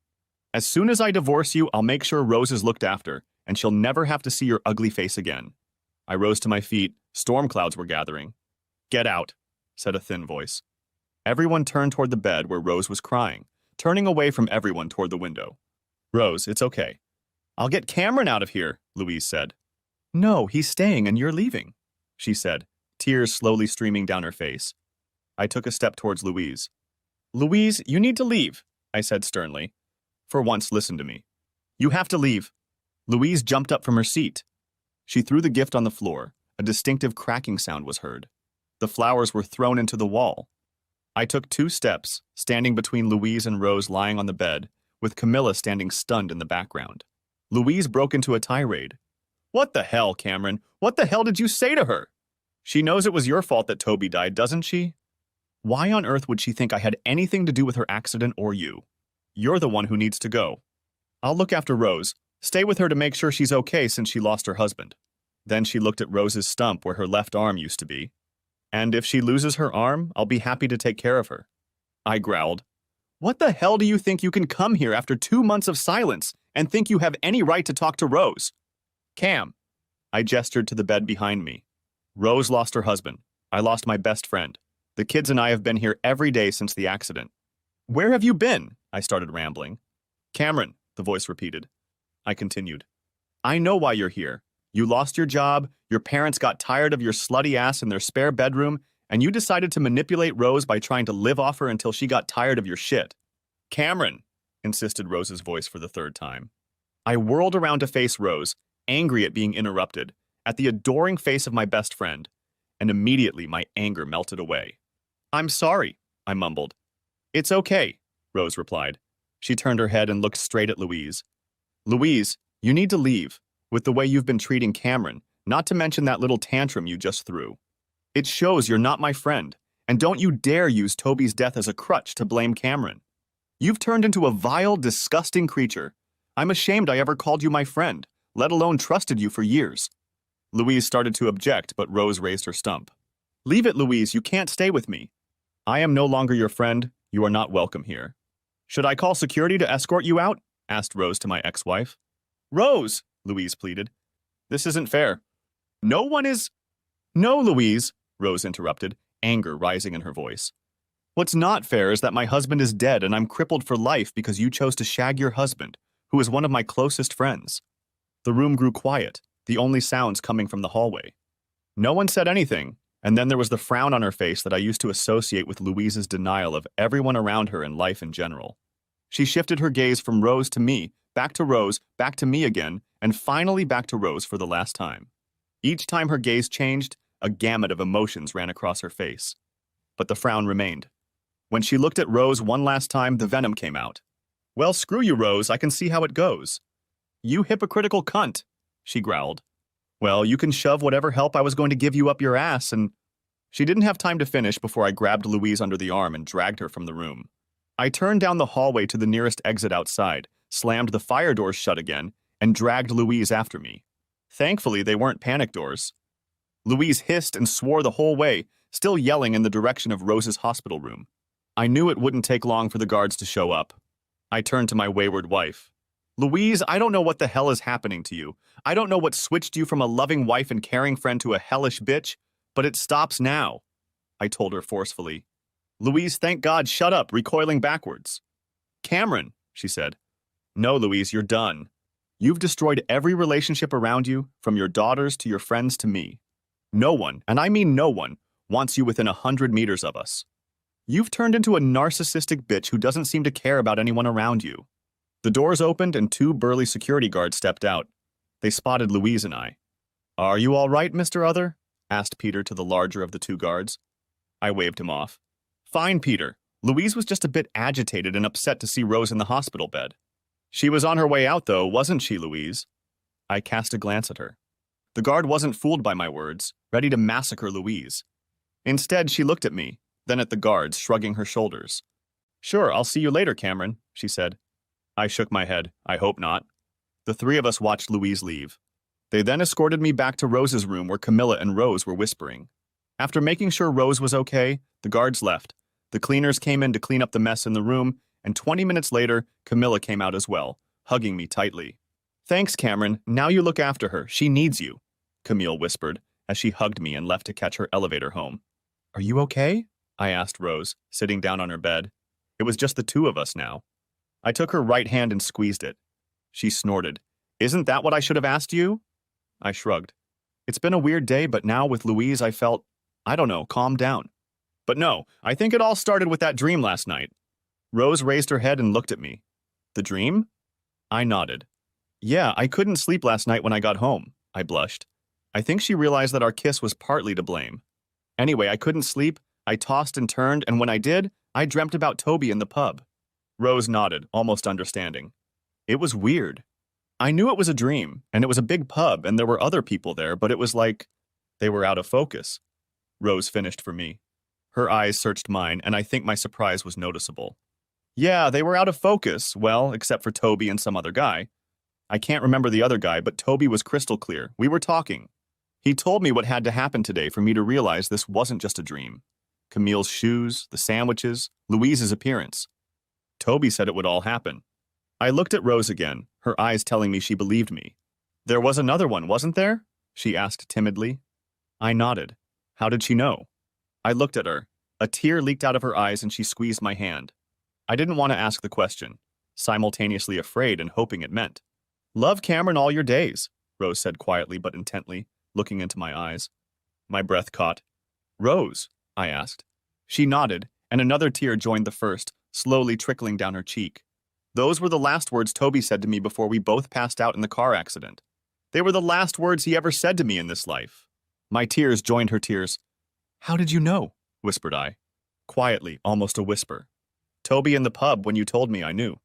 As soon as I divorce you, I'll make sure Rose is looked after, and she'll never have to see your ugly face again." I rose to my feet. Storm clouds were gathering. "Get out," said a thin voice. Everyone turned toward the bed where Rose was crying, turning away from everyone toward the window. "Rose, it's okay." "I'll get Cameron out of here," Louise said. "No, he's staying and you're leaving," she said, tears slowly streaming down her face. I took a step towards Louise. "Louise, you need to leave," I said sternly. "For once, listen to me. You have to leave." Louise jumped up from her seat. She threw the gift on the floor. A distinctive cracking sound was heard. The flowers were thrown into the wall. I took 2 steps, standing between Louise and Rose lying on the bed, with Camilla standing stunned in the background. Louise broke into a tirade. "What the hell, Cameron? What the hell did you say to her? She knows it was your fault that Toby died, doesn't she? Why on earth would she think I had anything to do with her accident or you? You're the one who needs to go. I'll look after Rose. Stay with her to make sure she's okay since she lost her husband. Then she looked at Rose's stump where her left arm used to be. And if she loses her arm, I'll be happy to take care of her. I growled. What the hell do you think you can come here after 2 months of silence and think you have any right to talk to Rose? Cam. I gestured to the bed behind me. Rose lost her husband. I lost my best friend. The kids and I have been here every day since the accident. Where have you been? I started rambling. Cameron, the voice repeated. I continued. I know why you're here. You lost your job, your parents got tired of your slutty ass in their spare bedroom, and you decided to manipulate Rose by trying to live off her until she got tired of your shit. Cameron, insisted Rose's voice for the third time. I whirled around to face Rose, angry at being interrupted, at the adoring face of my best friend, and immediately my anger melted away. I'm sorry, I mumbled. It's okay, Rose replied. She turned her head and looked straight at Louise. Louise, you need to leave, with the way you've been treating Cameron, not to mention that little tantrum you just threw. It shows you're not my friend, and don't you dare use Toby's death as a crutch to blame Cameron. You've turned into a vile, disgusting creature. I'm ashamed I ever called you my friend, let alone trusted you for years. Louise started to object, but Rose raised her stump. Leave it, Louise, you can't stay with me. I am no longer your friend. You are not welcome here. Should I call security to escort you out? Asked Rose to my ex-wife. Rose, Louise pleaded. This isn't fair. No one is... No, Louise, Rose interrupted, anger rising in her voice. What's not fair is that my husband is dead and I'm crippled for life because you chose to shag your husband, who is one of my closest friends. The room grew quiet, the only sounds coming from the hallway. No one said anything, and then there was the frown on her face that I used to associate with Louise's denial of everyone around her and life in general. She shifted her gaze from Rose to me, back to Rose, back to me again, and finally back to Rose for the last time. Each time her gaze changed, a gamut of emotions ran across her face. But the frown remained. When she looked at Rose one last time, the venom came out. Well, screw you, Rose, I can see how it goes. You hypocritical cunt, she growled. Well, you can shove whatever help I was going to give you up your ass and... She didn't have time to finish before I grabbed Louise under the arm and dragged her from the room. I turned down the hallway to the nearest exit outside, slammed the fire doors shut again, and dragged Louise after me. Thankfully, they weren't panic doors. Louise hissed and swore the whole way, still yelling in the direction of Rose's hospital room. I knew it wouldn't take long for the guards to show up. I turned to my wayward wife. Louise, I don't know what the hell is happening to you. I don't know what switched you from a loving wife and caring friend to a hellish bitch, but it stops now, I told her forcefully. Louise, thank God, shut up, recoiling backwards. Cameron, she said. No, Louise, you're done. You've destroyed every relationship around you, from your daughters to your friends to me. No one, and I mean no one, wants you within 100 meters of us. You've turned into a narcissistic bitch who doesn't seem to care about anyone around you. The doors opened and 2 burly security guards stepped out. They spotted Louise and I. Are you all right, Mr. Other? Asked Peter to the larger of the 2 guards. I waved him off. Fine, Peter. Louise was just a bit agitated and upset to see Rose in the hospital bed. She was on her way out, though, wasn't she, Louise? I cast a glance at her. The guard wasn't fooled by my words, ready to massacre Louise. Instead, she looked at me, then at the guards, shrugging her shoulders. Sure, I'll see you later, Cameron, she said. I shook my head. I hope not. The 3 of us watched Louise leave. They then escorted me back to Rose's room where Camilla and Rose were whispering. After making sure Rose was okay, the guards left. The cleaners came in to clean up the mess in the room, and 20 minutes later, Camilla came out as well, hugging me tightly. Thanks, Cameron. Now you look after her. She needs you, Camille whispered as she hugged me and left to catch her elevator home. Are you okay? I asked Rose, sitting down on her bed. It was just the 2 of us now. I took her right hand and squeezed it. She snorted. Isn't that what I should have asked you? I shrugged. It's been a weird day, but now with Louise I felt, I don't know, calmed down. But no, I think it all started with that dream last night. Rose raised her head and looked at me. The dream? I nodded. Yeah, I couldn't sleep last night when I got home, I blushed. I think she realized that our kiss was partly to blame. Anyway, I couldn't sleep, I tossed and turned, and when I did, I dreamt about Toby in the pub. Rose nodded, almost understanding. It was weird. I knew it was a dream, and it was a big pub, and there were other people there, but it was like they were out of focus. Rose finished for me. Her eyes searched mine, and I think my surprise was noticeable. Yeah, they were out of focus, well, except for Toby and some other guy. I can't remember the other guy, but Toby was crystal clear. We were talking. He told me what had to happen today for me to realize this wasn't just a dream. Camille's shoes, the sandwiches, Louise's appearance. Toby said it would all happen. I looked at Rose again, her eyes telling me she believed me. There was another one, wasn't there? She asked timidly. I nodded. How did she know? I looked at her. A tear leaked out of her eyes and she squeezed my hand. I didn't want to ask the question, simultaneously afraid and hoping it meant. Love Cameron all your days, Rose said quietly but intently, looking into my eyes. My breath caught. Rose, I asked. She nodded, and another tear joined the first, slowly trickling down her cheek. Those were the last words Toby said to me before we both passed out in the car accident. They were the last words he ever said to me in this life. My tears joined her tears. How did you know? Whispered I. Quietly, almost a whisper. Toby in the pub when you told me I knew.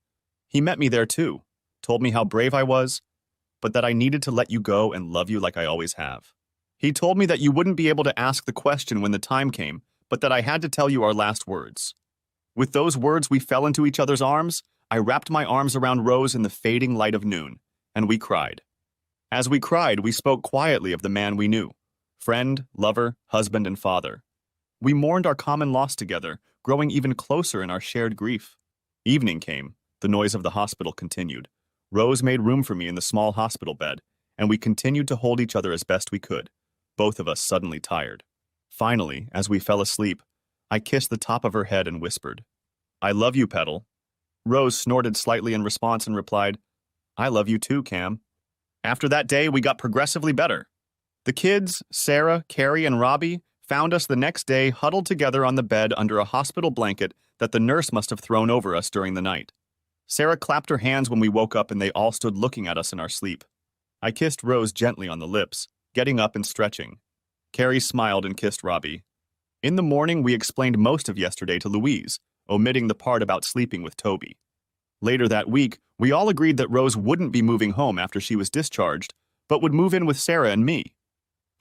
He met me there too, told me how brave I was, but that I needed to let you go and love you like I always have. He told me that you wouldn't be able to ask the question when the time came, but that I had to tell you our last words. With those words, we fell into each other's arms. I wrapped my arms around Rose in the fading light of noon, and we cried. As we cried, we spoke quietly of the man we knew, friend, lover, husband, and father. We mourned our common loss together, growing even closer in our shared grief. Evening came. The noise of the hospital continued. Rose made room for me in the small hospital bed, and we continued to hold each other as best we could, both of us suddenly tired. Finally, as we fell asleep, I kissed the top of her head and whispered, I love you, Petal. Rose snorted slightly in response and replied, I love you too, Cam. After that day, we got progressively better. The kids, Sarah, Carrie, and Robbie, found us the next day huddled together on the bed under a hospital blanket that the nurse must have thrown over us during the night. Sarah clapped her hands when we woke up and they all stood looking at us in our sleep. I kissed Rose gently on the lips, getting up and stretching. Carrie smiled and kissed Robbie. In the morning, we explained most of yesterday to Louise, omitting the part about sleeping with Toby. Later that week, we all agreed that Rose wouldn't be moving home after she was discharged, but would move in with Sarah and me.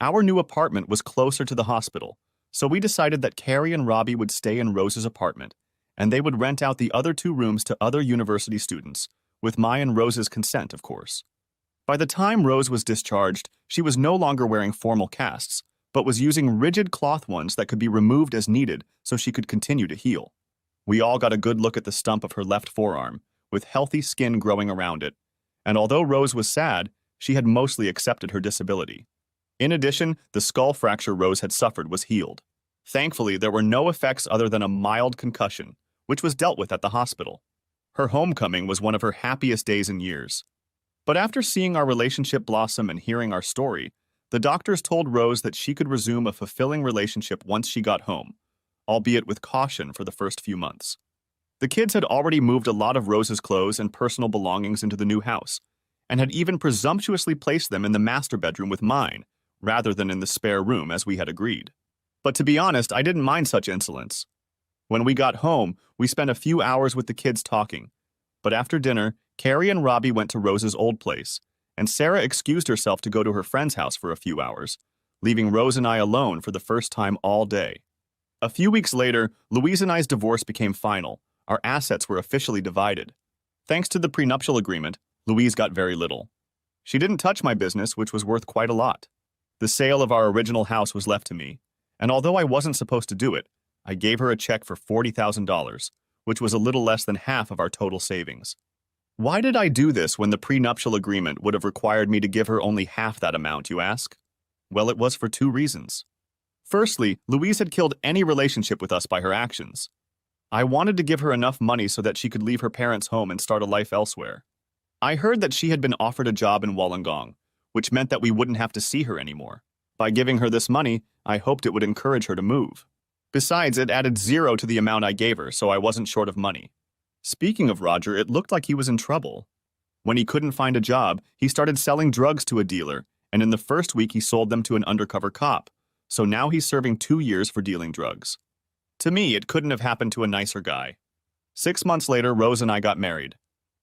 Our new apartment was closer to the hospital, so we decided that Carrie and Robbie would stay in Rose's apartment, and they would rent out the other 2 rooms to other university students, with my and Rose's consent, of course. By the time Rose was discharged, she was no longer wearing formal casts, but was using rigid cloth ones that could be removed as needed so she could continue to heal. We all got a good look at the stump of her left forearm, with healthy skin growing around it, and although Rose was sad, she had mostly accepted her disability. In addition, the skull fracture Rose had suffered was healed. Thankfully, there were no effects other than a mild concussion, which was dealt with at the hospital. Her homecoming was one of her happiest days in years. But after seeing our relationship blossom and hearing our story, the doctors told Rose that she could resume a fulfilling relationship once she got home, albeit with caution for the first few months. The kids had already moved a lot of Rose's clothes and personal belongings into the new house, and had even presumptuously placed them in the master bedroom with mine, rather than in the spare room as we had agreed. But to be honest, I didn't mind such insolence. When we got home, we spent a few hours with the kids talking, but after dinner, Carrie and Robbie went to Rose's old place, and Sarah excused herself to go to her friend's house for a few hours, leaving Rose and I alone for the first time all day. A few weeks later, Louise and I's divorce became final. Our assets were officially divided. Thanks to the prenuptial agreement, Louise got very little. She didn't touch my business, which was worth quite a lot. The sale of our original house was left to me, and although I wasn't supposed to do it, I gave her a check for $40,000, which was a little less than half of our total savings. Why did I do this when the prenuptial agreement would have required me to give her only half that amount, you ask? Well, it was for 2 reasons. Firstly, Louise had killed any relationship with us by her actions. I wanted to give her enough money so that she could leave her parents' home and start a life elsewhere. I heard that she had been offered a job in Wollongong, which meant that we wouldn't have to see her anymore. By giving her this money, I hoped it would encourage her to move. Besides, it added 0 to the amount I gave her, so I wasn't short of money. Speaking of Roger, it looked like he was in trouble. When he couldn't find a job, he started selling drugs to a dealer, and in the first week he sold them to an undercover cop, so now he's serving 2 years for dealing drugs. To me, it couldn't have happened to a nicer guy. 6 months later, Rose and I got married.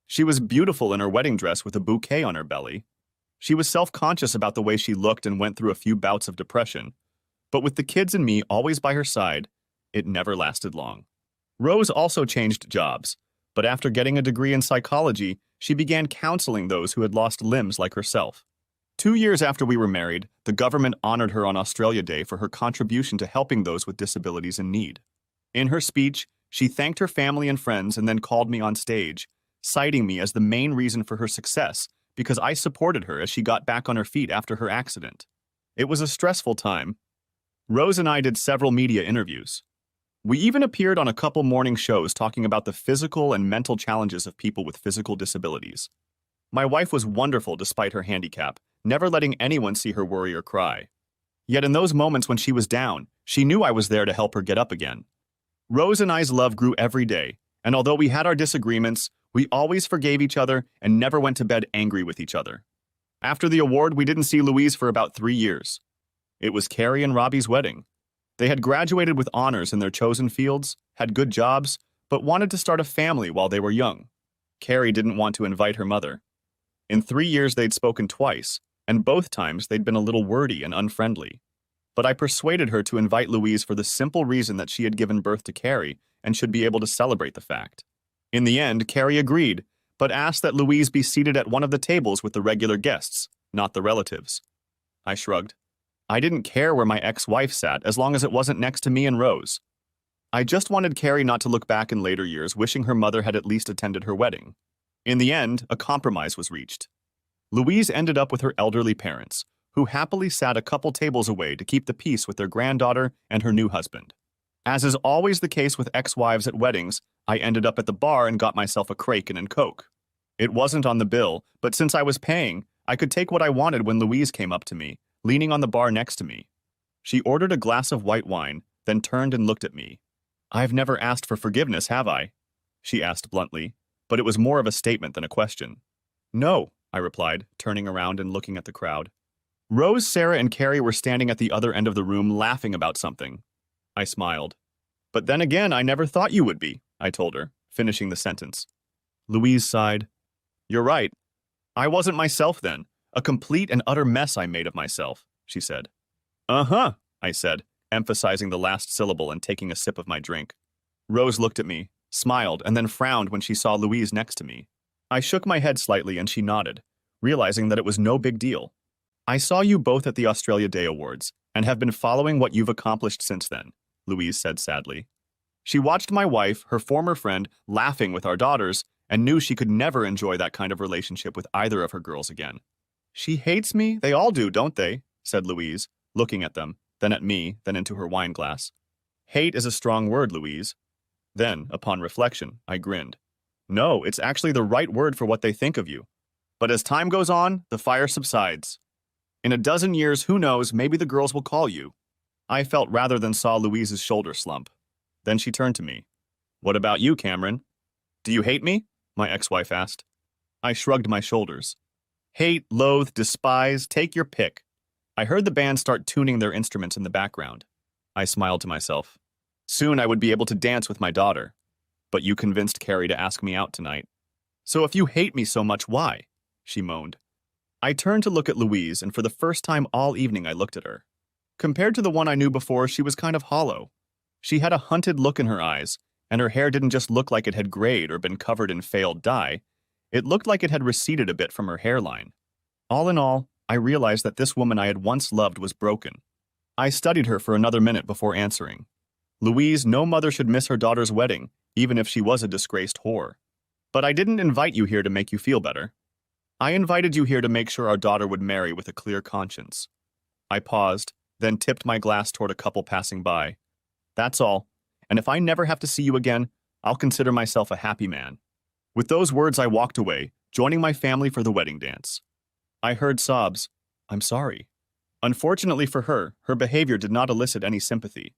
She was beautiful in her wedding dress with a bouquet on her belly. She was self-conscious about the way she looked and went through a few bouts of depression. But with the kids and me always by her side, it never lasted long. Rose also changed jobs. But after getting a degree in psychology, she began counseling those who had lost limbs like herself. 2 years after we were married, the government honored her on Australia Day for her contribution to helping those with disabilities in need. In her speech, she thanked her family and friends and then called me on stage, citing me as the main reason for her success because I supported her as she got back on her feet after her accident. It was a stressful time. Rose and I did several media interviews. We even appeared on a couple morning shows talking about the physical and mental challenges of people with physical disabilities. My wife was wonderful despite her handicap, never letting anyone see her worry or cry. Yet in those moments when she was down, she knew I was there to help her get up again. Rose and I's love grew every day, and although we had our disagreements, we always forgave each other and never went to bed angry with each other. After the award, we didn't see Louise for about 3 years. It was Carrie and Robbie's wedding. They had graduated with honors in their chosen fields, had good jobs, but wanted to start a family while they were young. Carrie didn't want to invite her mother. In 3 years, they'd spoken twice, and both times they'd been a little wordy and unfriendly. But I persuaded her to invite Louise for the simple reason that she had given birth to Carrie and should be able to celebrate the fact. In the end, Carrie agreed, but asked that Louise be seated at one of the tables with the regular guests, not the relatives. I shrugged. I didn't care where my ex-wife sat as long as it wasn't next to me and Rose. I just wanted Carrie not to look back in later years wishing her mother had at least attended her wedding. In the end, a compromise was reached. Louise ended up with her elderly parents, who happily sat a couple tables away to keep the peace with their granddaughter and her new husband. As is always the case with ex-wives at weddings, I ended up at the bar and got myself a Kraken and Coke. It wasn't on the bill, but since I was paying, I could take what I wanted when Louise came up to me, leaning on the bar next to me. She ordered a glass of white wine, then turned and looked at me. "I've never asked for forgiveness, have I?" she asked bluntly, but it was more of a statement than a question. "No," I replied, turning around and looking at the crowd. Rose, Sarah, and Carrie were standing at the other end of the room laughing about something. I smiled. "But then again, I never thought you would be," I told her, finishing the sentence. Louise sighed. "You're right. I wasn't myself then. A complete and utter mess I made of myself," she said. "Uh-huh," I said, emphasizing the last syllable and taking a sip of my drink. Rose looked at me, smiled, and then frowned when she saw Louise next to me. I shook my head slightly and she nodded, realizing that it was no big deal. "I saw you both at the Australia Day Awards and have been following what you've accomplished since then," Louise said sadly. She watched my wife, her former friend, laughing with our daughters and knew she could never enjoy that kind of relationship with either of her girls again. "She hates me? They all do, don't they?" said Louise, looking at them, then at me, then into her wine glass. "Hate is a strong word, Louise." Then, upon reflection, I grinned. "No, it's actually the right word for what they think of you. But as time goes on, the fire subsides. In a dozen years, who knows, maybe the girls will call you." I felt rather than saw Louise's shoulder slump. Then she turned to me. "What about you, Cameron? Do you hate me?" my ex-wife asked. I shrugged my shoulders. "Hate, loathe, despise, take your pick." I heard the band start tuning their instruments in the background. I smiled to myself. Soon I would be able to dance with my daughter. "But you convinced Carrie to ask me out tonight." "So if you hate me so much, why?" she moaned. I turned to look at Louise, and for the first time all evening I looked at her. Compared to the one I knew before, she was kind of hollow. She had a hunted look in her eyes, and her hair didn't just look like it had grayed or been covered in failed dye. It looked like it had receded a bit from her hairline. All in all, I realized that this woman I had once loved was broken. I studied her for another minute before answering. "Louise, no mother should miss her daughter's wedding, even if she was a disgraced whore. But I didn't invite you here to make you feel better. I invited you here to make sure our daughter would marry with a clear conscience." I paused, then tipped my glass toward a couple passing by. "That's all, and if I never have to see you again, I'll consider myself a happy man." With those words, I walked away, joining my family for the wedding dance. I heard sobs. "I'm sorry." Unfortunately for her, her behavior did not elicit any sympathy.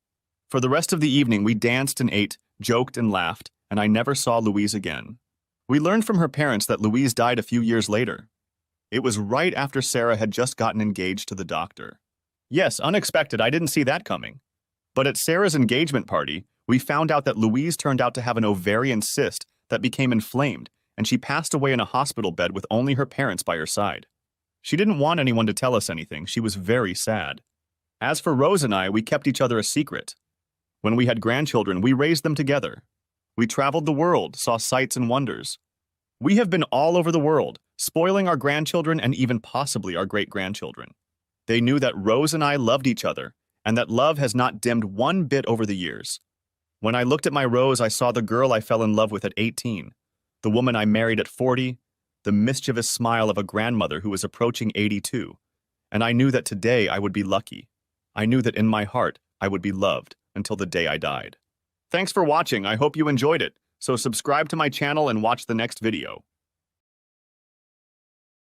For the rest of the evening, we danced and ate, joked and laughed, and I never saw Louise again. We learned from her parents that Louise died a few years later. It was right after Sarah had just gotten engaged to the doctor. Yes, unexpected, I didn't see that coming. But at Sarah's engagement party, we found out that Louise turned out to have an ovarian cyst that became inflamed, and she passed away in a hospital bed with only her parents by her side. She didn't want anyone to tell us anything. She was very sad. As for Rose and I, we kept each other a secret. When we had grandchildren, we raised them together. We traveled the world, saw sights and wonders. We have been all over the world, spoiling our grandchildren and even possibly our great-grandchildren. They knew that Rose and I loved each other, and that love has not dimmed one bit over the years. When I looked at my Rose, I saw the girl I fell in love with at 18, the woman I married at 40, the mischievous smile of a grandmother who was approaching 82, and I knew that today I would be lucky. I knew that in my heart I would be loved until the day I died. Thanks for watching. I hope you enjoyed it. So subscribe to my channel and watch the next video.